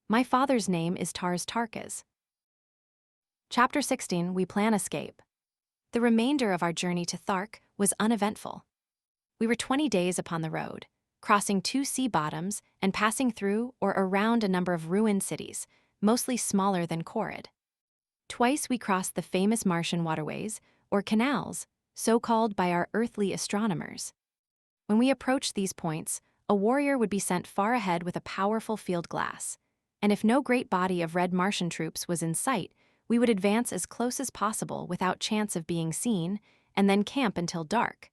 My father's name is Tarkis. Chapter 16, We Plan Escape. The remainder of our journey to Thark was uneventful. We were 20 days upon the road, crossing 2 sea bottoms and passing through or around a number of ruined cities, mostly smaller than Korid. Twice we crossed the famous Martian waterways, or canals, so called by our earthly astronomers. When we approached these points, a warrior would be sent far ahead with a powerful field glass, and if no great body of red Martian troops was in sight, we would advance as close as possible without chance of being seen, and then camp until dark,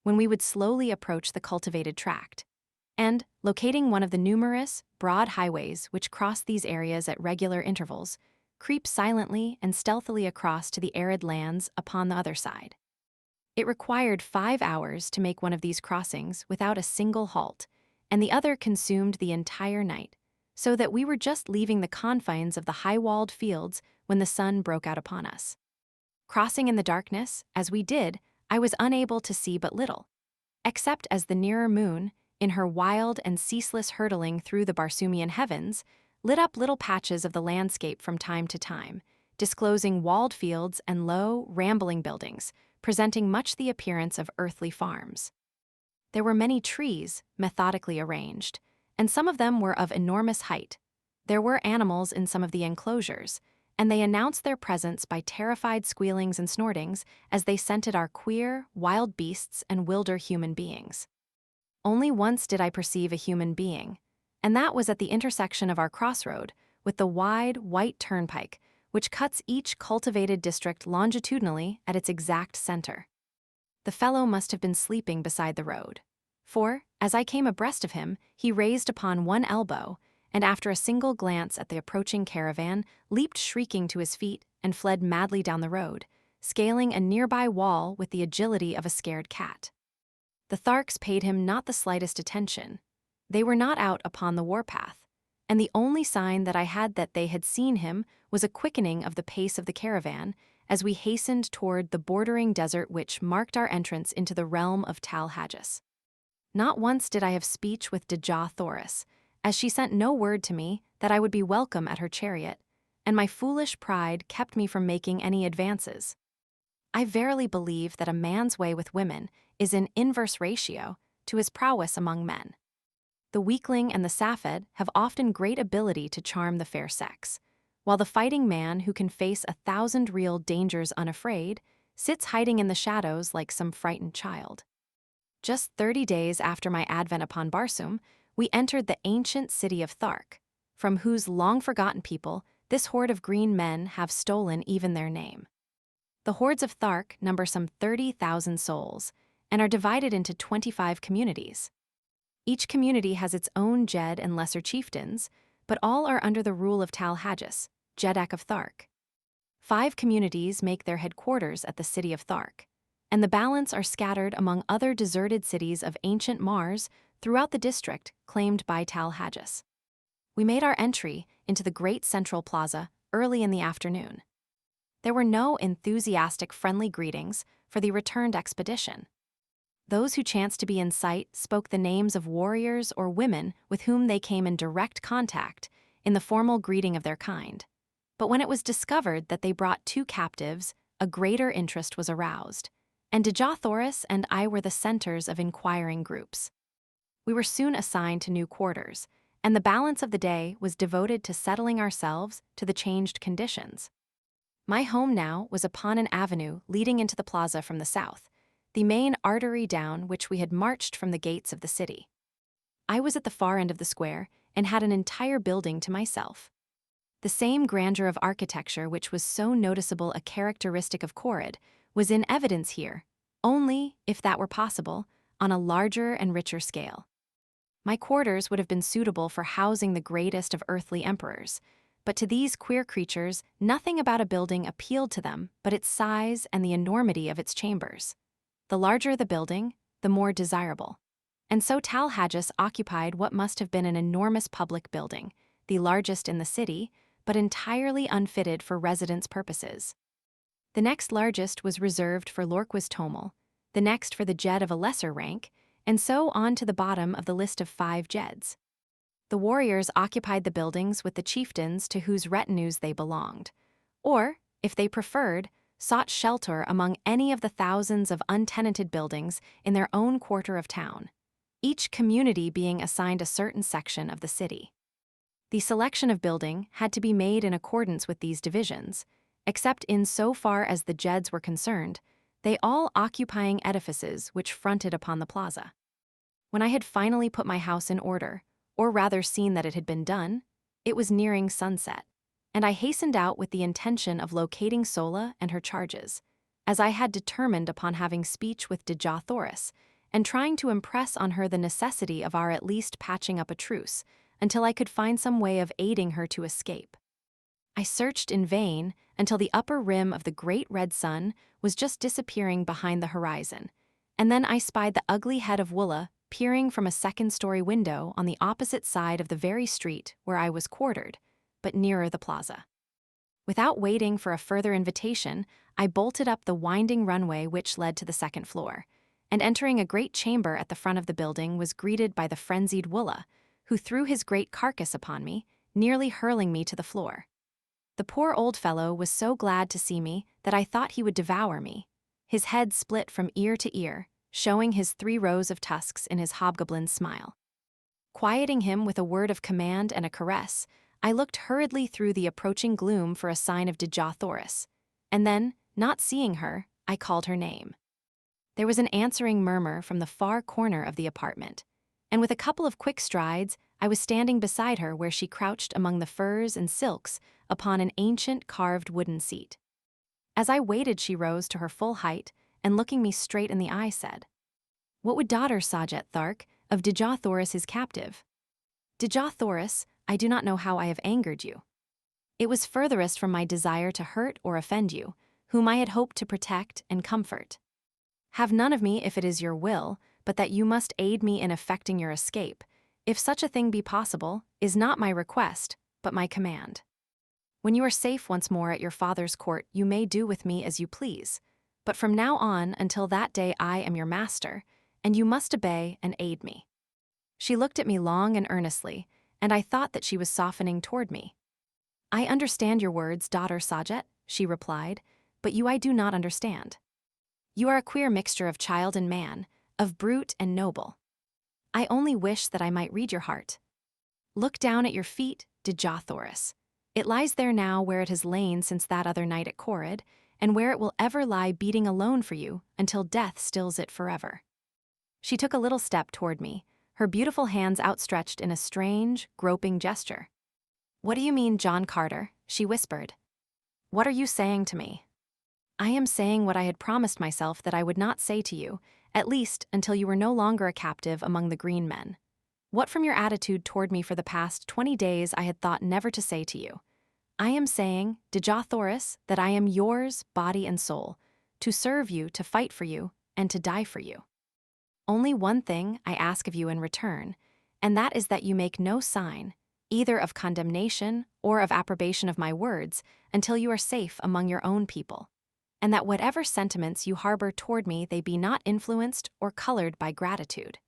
when we would slowly approach the cultivated tract. And, locating one of the numerous, broad highways which cross these areas at regular intervals, creep silently and stealthily across to the arid lands upon the other side. It required 5 hours to make one of these crossings without a single halt, and the other consumed the entire night, so that we were just leaving the confines of the high-walled fields when the sun broke out upon us. Crossing in the darkness, as we did, I was unable to see but little, except as the nearer moon, in her wild and ceaseless hurtling through the Barsoomian heavens, lit up little patches of the landscape from time to time, disclosing walled fields and low, rambling buildings, presenting much the appearance of earthly farms. There were many trees, methodically arranged, and some of them were of enormous height. There were animals in some of the enclosures, and they announced their presence by terrified squealings and snortings as they scented our queer, wild beasts and wilder human beings. Only once did I perceive a human being, and that was at the intersection of our crossroad with the wide, white turnpike, which cuts each cultivated district longitudinally at its exact center. The fellow must have been sleeping beside the road. For, as I came abreast of him, he raised upon one elbow, and after a single glance at the approaching caravan, leaped shrieking to his feet and fled madly down the road, scaling a nearby wall with the agility of a scared cat. The Tharks paid him not the slightest attention. They were not out upon the warpath, and the only sign that I had that they had seen him was a quickening of the pace of the caravan as we hastened toward the bordering desert which marked our entrance into the realm of Talhajas. Not once did I have speech with Dejah Thoris, as she sent no word to me that I would be welcome at her chariot, and my foolish pride kept me from making any advances. I verily believe that a man's way with women is in inverse ratio to his prowess among men. The weakling and the sapphed have often great ability to charm the fair sex, while the fighting man who can face 1,000 real dangers unafraid sits hiding in the shadows like some frightened child. Just 30 days after my advent upon Barsoom, we entered the ancient city of Thark, from whose long-forgotten people this horde of green men have stolen even their name. The hordes of Thark number some 30,000 souls and are divided into 25 communities. Each community has its own Jed and lesser chieftains, but all are under the rule of Talhajas, Jeddak of Thark. 5 communities make their headquarters at the city of Thark, and the balance are scattered among other deserted cities of ancient Mars throughout the district claimed by Talhajas. We made our entry into the great central plaza early in the afternoon. There were no enthusiastic friendly greetings for the returned expedition. Those who chanced to be in sight spoke the names of warriors or women with whom they came in direct contact in the formal greeting of their kind. But when it was discovered that they brought 2 captives, a greater interest was aroused, and Dejah Thoris and I were the centers of inquiring groups. We were soon assigned to new quarters, and the balance of the day was devoted to settling ourselves to the changed conditions. My home now was upon an avenue leading into the plaza from the south, the main artery down which we had marched from the gates of the city. I was at the far end of the square and had an entire building to myself. The same grandeur of architecture which was so noticeable a characteristic of Korid was in evidence here, only, if that were possible, on a larger and richer scale. My quarters would have been suitable for housing the greatest of earthly emperors, but to these queer creatures, nothing about a building appealed to them but its size and the enormity of its chambers. The larger the building, the more desirable. And so Talhajas occupied what must have been an enormous public building, the largest in the city, but entirely unfitted for residence purposes. The next largest was reserved for Lorquis Tomel, the next for the Jed of a lesser rank, and so on to the bottom of the list of 5 Jeds. The warriors occupied the buildings with the chieftains to whose retinues they belonged, or, if they preferred, sought shelter among any of the thousands of untenanted buildings in their own quarter of town, each community being assigned a certain section of the city. The selection of building had to be made in accordance with these divisions, except in so far as the Jeds were concerned, they all occupying edifices which fronted upon the plaza. When I had finally put my house in order, or rather seen that it had been done, it was nearing sunset, and I hastened out with the intention of locating Sola and her charges, as I had determined upon having speech with Dejah Thoris, and trying to impress on her the necessity of our at least patching up a truce, until I could find some way of aiding her to escape. I searched in vain until the upper rim of the great red sun was just disappearing behind the horizon, and then I spied the ugly head of Wulla peering from a second-story window on the opposite side of the very street where I was quartered, but nearer the plaza. Without waiting for a further invitation, I bolted up the winding runway which led to the second floor, and entering a great chamber at the front of the building was greeted by the frenzied Wulla, who threw his great carcass upon me, nearly hurling me to the floor. The poor old fellow was so glad to see me that I thought he would devour me. His head split from ear to ear, showing his 3 rows of tusks in his hobgoblin's smile. Quieting him with a word of command and a caress, I looked hurriedly through the approaching gloom for a sign of Dejah Thoris, and then, not seeing her, I called her name. There was an answering murmur from the far corner of the apartment, and with a couple of quick strides, I was standing beside her where she crouched among the furs and silks upon an ancient carved wooden seat. As I waited, she rose to her full height, and looking me straight in the eye said, What would daughter Sajet Thark of Dejah Thoris is captive? Dejah Thoris, I do not know how I have angered you. It was furthest from my desire to hurt or offend you, whom I had hoped to protect and comfort. Have none of me if it is your will, but that you must aid me in effecting your escape, if such a thing be possible, is not my request, but my command. When you are safe once more at your father's court, you may do with me as you please, but from now on until that day I am your master, and you must obey and aid me. She looked at me long and earnestly, and I thought that she was softening toward me. I understand your words, daughter Sajet, she replied, but you I do not understand. You are a queer mixture of child and man, of brute and noble. I only wish that I might read your heart. Look down at your feet, Dejah Thoris. It lies there now where it has lain since that other night at Corid, and where it will ever lie beating alone for you until death stills it forever. She took a little step toward me, her beautiful hands outstretched in a strange, groping gesture. What do you mean, John Carter? She whispered. What are you saying to me? I am saying what I had promised myself that I would not say to you, at least until you were no longer a captive among the green men. What from your attitude toward me for the past 20 days I had thought never to say to you. I am saying, Dejah Thoris, that I am yours, body and soul, to serve you, to fight for you, and to die for you. Only one thing I ask of you in return, and that is that you make no sign, either of condemnation or of approbation of my words, until you are safe among your own people, and that whatever sentiments you harbor toward me they be not influenced or colored by gratitude.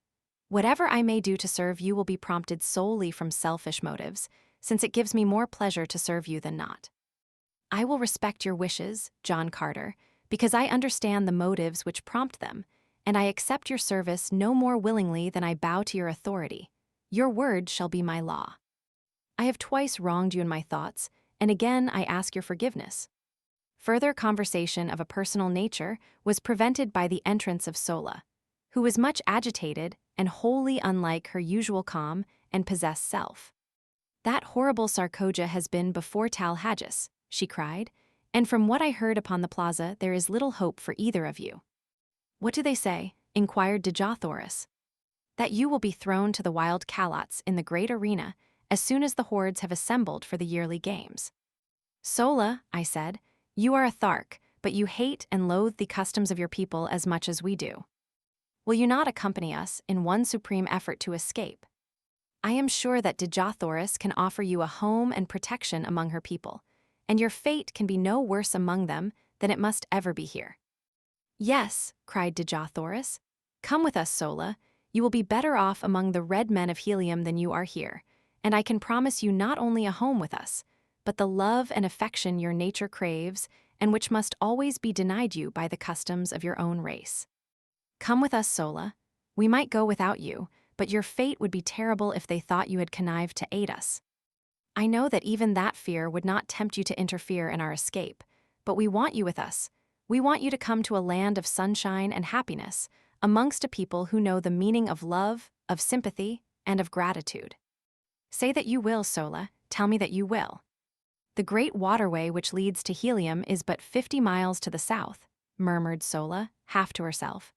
Whatever I may do to serve you will be prompted solely from selfish motives, since it gives me more pleasure to serve you than not. I will respect your wishes, John Carter, because I understand the motives which prompt them, and I accept your service no more willingly than I bow to your authority. Your word shall be my law. I have twice wronged you in my thoughts, and again I ask your forgiveness. Further conversation of a personal nature was prevented by the entrance of Sola, who was much agitated and wholly unlike her usual calm and possessed self. That horrible Sarkoja has been before Tal Hagis, she cried, and from what I heard upon the plaza there is little hope for either of you. What do they say? Inquired Dejah Thoris. That you will be thrown to the wild calots in the great arena as soon as the hordes have assembled for the yearly games. Sola, I said, you are a Thark, but you hate and loathe the customs of your people as much as we do. Will you not accompany us in one supreme effort to escape? I am sure that Dejah Thoris can offer you a home and protection among her people, and your fate can be no worse among them than it must ever be here. Yes, cried Dejah Thoris. Come with us, Sola. You will be better off among the red men of Helium than you are here, and I can promise you not only a home with us, but the love and affection your nature craves and which must always be denied you by the customs of your own race. Come with us, Sola. We might go without you, but your fate would be terrible if they thought you had connived to aid us. I know that even that fear would not tempt you to interfere in our escape, but we want you with us. We want you to come to a land of sunshine and happiness, amongst a people who know the meaning of love, of sympathy, and of gratitude. Say that you will, Sola. Tell me that you will. The great waterway which leads to Helium is but 50 miles to the south, murmured Sola, half to herself.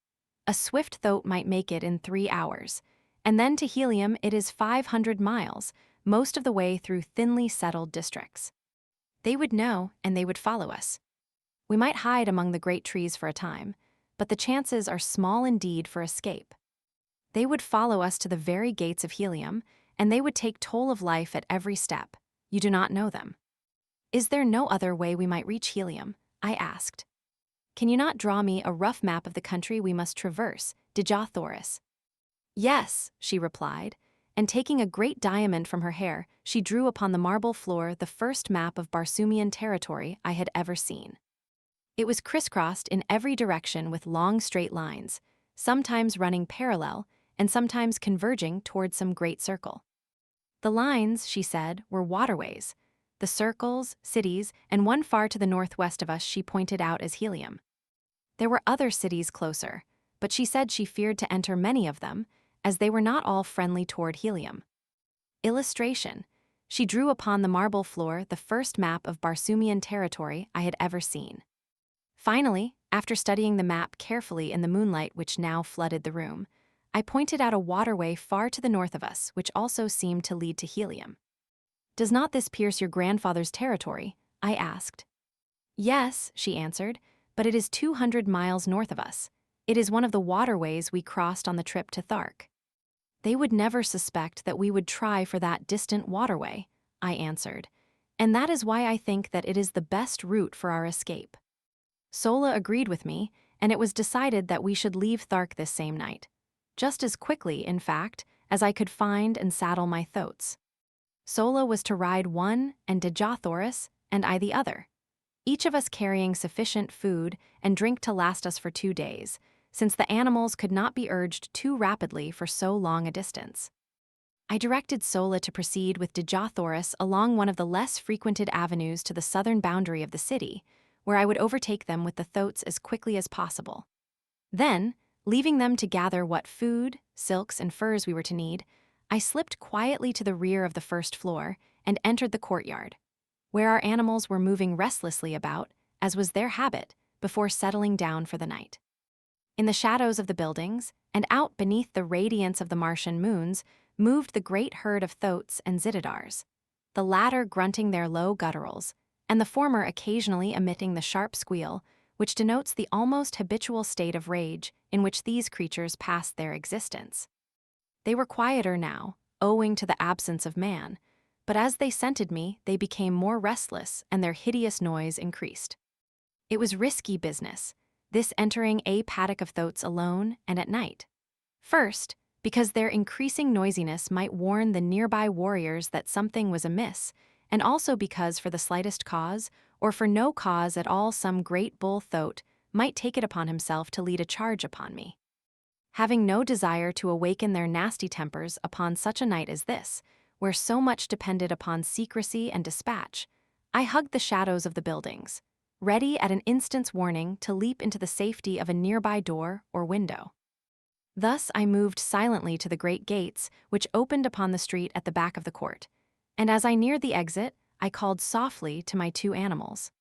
A swift thought might make it in 3 hours, and then to Helium it is 500 miles, most of the way through thinly settled districts. They would know, and they would follow us. We might hide among the great trees for a time, but the chances are small indeed for escape. They would follow us to the very gates of Helium, and they would take toll of life at every step. You do not know them. Is there no other way we might reach Helium? I asked. Can you not draw me a rough map of the country we must traverse, Dejah Thoris? Yes, she replied, and taking a great diamond from her hair, she drew upon the marble floor the first map of Barsoomian territory I had ever seen. It was crisscrossed in every direction with long straight lines, sometimes running parallel and sometimes converging toward some great circle. The lines, she said, were waterways. The circles, cities, and one far to the northwest of us she pointed out as Helium. There were other cities closer, but she said she feared to enter many of them, as they were not all friendly toward Helium. Illustration. She drew upon the marble floor the first map of Barsoomian territory I had ever seen. Finally, After studying the map carefully in the moonlight which now flooded the room, I pointed out a waterway far to the north of us, which also seemed to lead to Helium. "Does not this pierce your grandfather's territory?" I asked. "Yes," she answered, "but it is 200 miles north of us. It is one of the waterways we crossed on the trip to Thark." "They would never suspect that we would try for that distant waterway," I answered, "and that is why I think that it is the best route for our escape." Sola agreed with me, and it was decided that we should leave Thark this same night. Just as quickly, in fact, as I could find and saddle my thoats. Sola was to ride one and Dejah Thoris and I the other, each of us carrying sufficient food and drink to last us for 2 days, since the animals could not be urged too rapidly for so long a distance. I directed Sola to proceed with Dejah Thoris along one of the less frequented avenues to the southern boundary of the city, where I would overtake them with the thoats as quickly as possible. Then, leaving them to gather what food, silks, and furs we were to need, I slipped quietly to the rear of the first floor and entered the courtyard, where our animals were moving restlessly about, as was their habit, before settling down for the night. In the shadows of the buildings, and out beneath the radiance of the Martian moons, moved the great herd of thoats and zitidars, the latter grunting their low gutturals, and the former occasionally emitting the sharp squeal, which denotes the almost habitual state of rage in which these creatures passed their existence. They were quieter now, owing to the absence of man, but as they scented me, they became more restless and their hideous noise increased. It was risky business, this entering a paddock of thoats alone and at night. First, because their increasing noisiness might warn the nearby warriors that something was amiss, and also because for the slightest cause, or for no cause at all, some great bull thoat might take it upon himself to lead a charge upon me. Having no desire to awaken their nasty tempers upon such a night as this, where so much depended upon secrecy and dispatch, I hugged the shadows of the buildings, ready at an instant's warning to leap into the safety of a nearby door or window. Thus I moved silently to the great gates which opened upon the street at the back of the court, and as I neared the exit, I called softly to my 2 animals.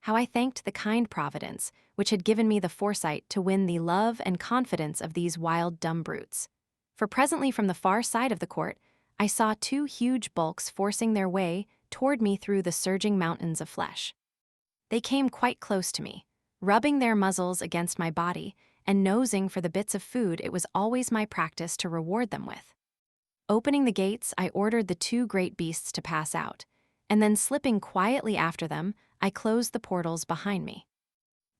How I thanked the kind Providence which had given me the foresight to win the love and confidence of these wild dumb brutes. For presently from the far side of the court, I saw 2 huge bulks forcing their way toward me through the surging mountains of flesh. They came quite close to me, rubbing their muzzles against my body and nosing for the bits of food it was always my practice to reward them with. Opening the gates, I ordered the 2 great beasts to pass out, and then slipping quietly after them, I closed the portals behind me.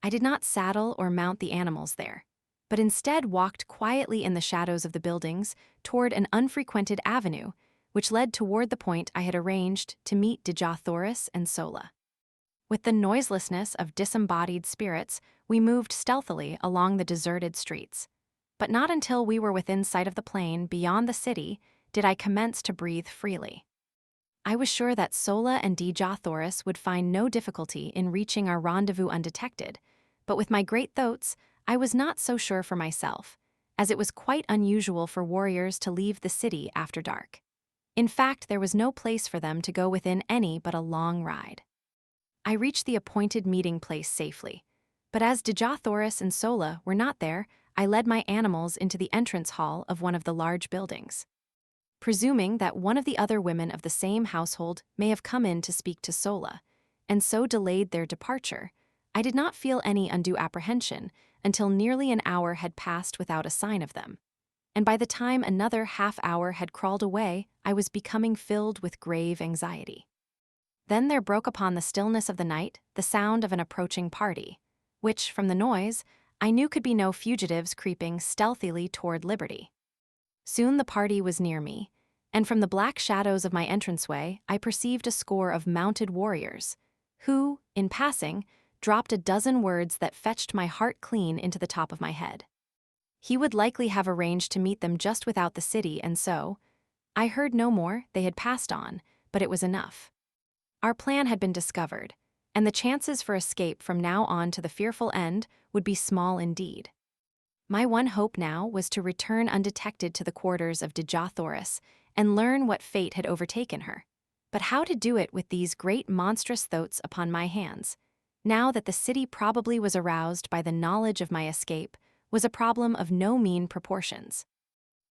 I did not saddle or mount the animals there, but instead walked quietly in the shadows of the buildings toward an unfrequented avenue, which led toward the point I had arranged to meet Dejah Thoris and Sola. With the noiselessness of disembodied spirits, we moved stealthily along the deserted streets. But not until we were within sight of the plain beyond the city did I commence to breathe freely. I was sure that Sola and Dejah Thoris would find no difficulty in reaching our rendezvous undetected, but with my great thoats, I was not so sure for myself, as it was quite unusual for warriors to leave the city after dark. In fact, there was no place for them to go within any but a long ride. I reached the appointed meeting place safely, but as Dejah Thoris and Sola were not there, I led my animals into the entrance hall of one of the large buildings. Presuming that one of the other women of the same household may have come in to speak to Sola, and so delayed their departure, I did not feel any undue apprehension until nearly an hour had passed without a sign of them. And by the time another half-hour had crawled away, I was becoming filled with grave anxiety. Then there broke upon the stillness of the night the sound of an approaching party, which, from the noise, I knew could be no fugitives creeping stealthily toward liberty. Soon the party was near me, and from the black shadows of my entranceway I perceived a score of mounted warriors, who, in passing, dropped a dozen words that fetched my heart clean into the top of my head. He would likely have arranged to meet them just without the city, and so, I heard no more. They had passed on, but it was enough. Our plan had been discovered, and the chances for escape from now on to the fearful end would be small indeed. My one hope now was to return undetected to the quarters of Dejah Thoris and learn what fate had overtaken her. But how to do it with these great monstrous thoats upon my hands? Now that the city probably was aroused by the knowledge of my escape was a problem of no mean proportions.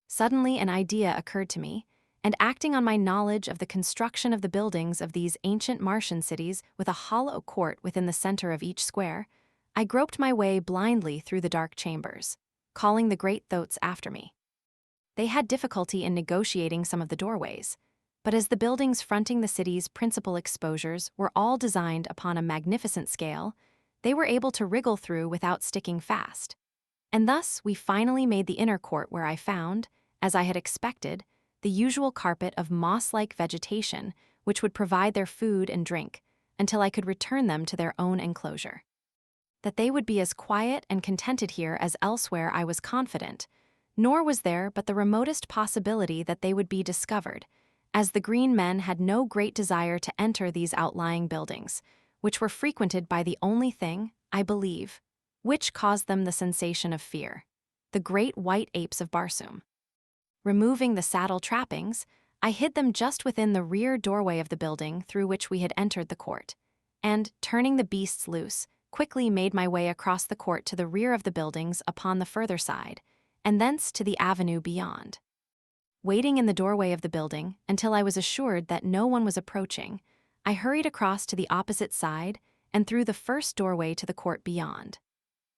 Suddenly an idea occurred to me, and acting on my knowledge of the construction of the buildings of these ancient Martian cities with a hollow court within the center of each square, I groped my way blindly through the dark chambers, calling the great thoats after me. They had difficulty in negotiating some of the doorways, but as the buildings fronting the city's principal exposures were all designed upon a magnificent scale, they were able to wriggle through without sticking fast. And thus we finally made the inner court where I found, as I had expected, the usual carpet of moss-like vegetation which would provide their food and drink until I could return them to their own enclosure. That they would be as quiet and contented here as elsewhere I was confident, nor was there but the remotest possibility that they would be discovered, as the green men had no great desire to enter these outlying buildings, which were frequented by the only thing, I believe, which caused them the sensation of fear, the great white apes of Barsoom. Removing the saddle trappings, I hid them just within the rear doorway of the building through which we had entered the court, and, turning the beasts loose, quickly made my way across the court to the rear of the buildings upon the further side, and thence to the avenue beyond. Waiting in the doorway of the building until I was assured that no one was approaching, I hurried across to the opposite side and through the first doorway to the court beyond.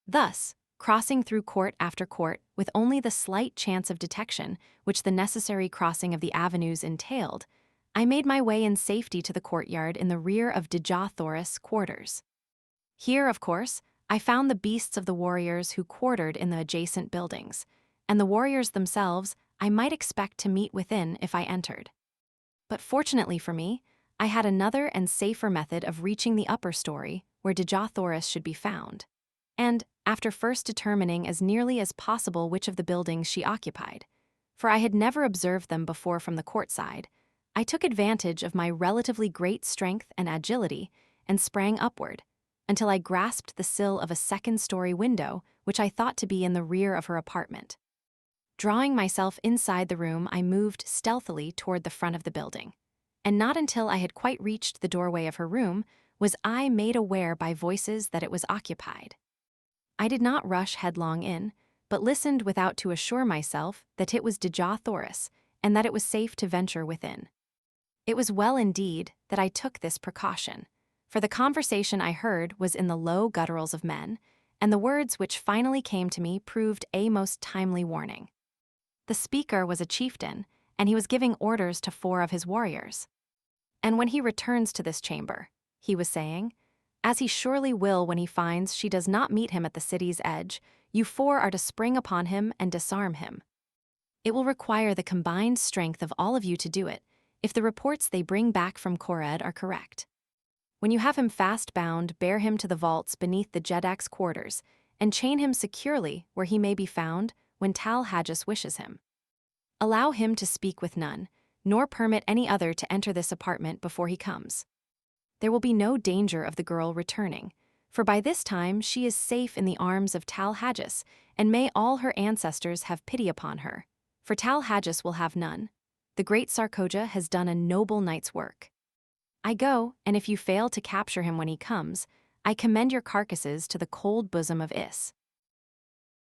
Thus, crossing through court after court with only the slight chance of detection which the necessary crossing of the avenues entailed, I made my way in safety to the courtyard in the rear of Dejah Thoris' quarters. Here, of course, I found the beasts of the warriors who quartered in the adjacent buildings, and the warriors themselves I might expect to meet within if I entered. But fortunately for me, I had another and safer method of reaching the upper story where Dejah Thoris should be found, and, after first determining as nearly as possible which of the buildings she occupied, for I had never observed them before from the court side, I took advantage of my relatively great strength and agility and sprang upward, until I grasped the sill of a second-story window which I thought to be in the rear of her apartment. Drawing myself inside the room, I moved stealthily toward the front of the building, and not until I had quite reached the doorway of her room was I made aware by voices that it was occupied. I did not rush headlong in, but listened without to assure myself that it was Dejah Thoris and that it was safe to venture within. It was well indeed that I took this precaution, for the conversation I heard was in the low gutturals of men, and the words which finally came to me proved a most timely warning. The speaker was a chieftain, and he was giving orders to 4 of his warriors. And when he returns to this chamber, he was saying, as he surely will when he finds she does not meet him at the city's edge, you 4 are to spring upon him and disarm him. It will require the combined strength of all of you to do it, if the reports they bring back from Kored are correct. When you have him fast bound, bear him to the vaults beneath the Jedak's quarters, and chain him securely where he may be found when Tal-Hajus wishes him. Allow him to speak with none, nor permit any other to enter this apartment before he comes. There will be no danger of the girl returning, for by this time she is safe in the arms of Tal-Hajus, and may all her ancestors have pity upon her, for Tal-Hajus will have none. The great Sarkoja has done a noble knight's work. I go, and if you fail to capture him when he comes, I commend your carcasses to the cold bosom of Is.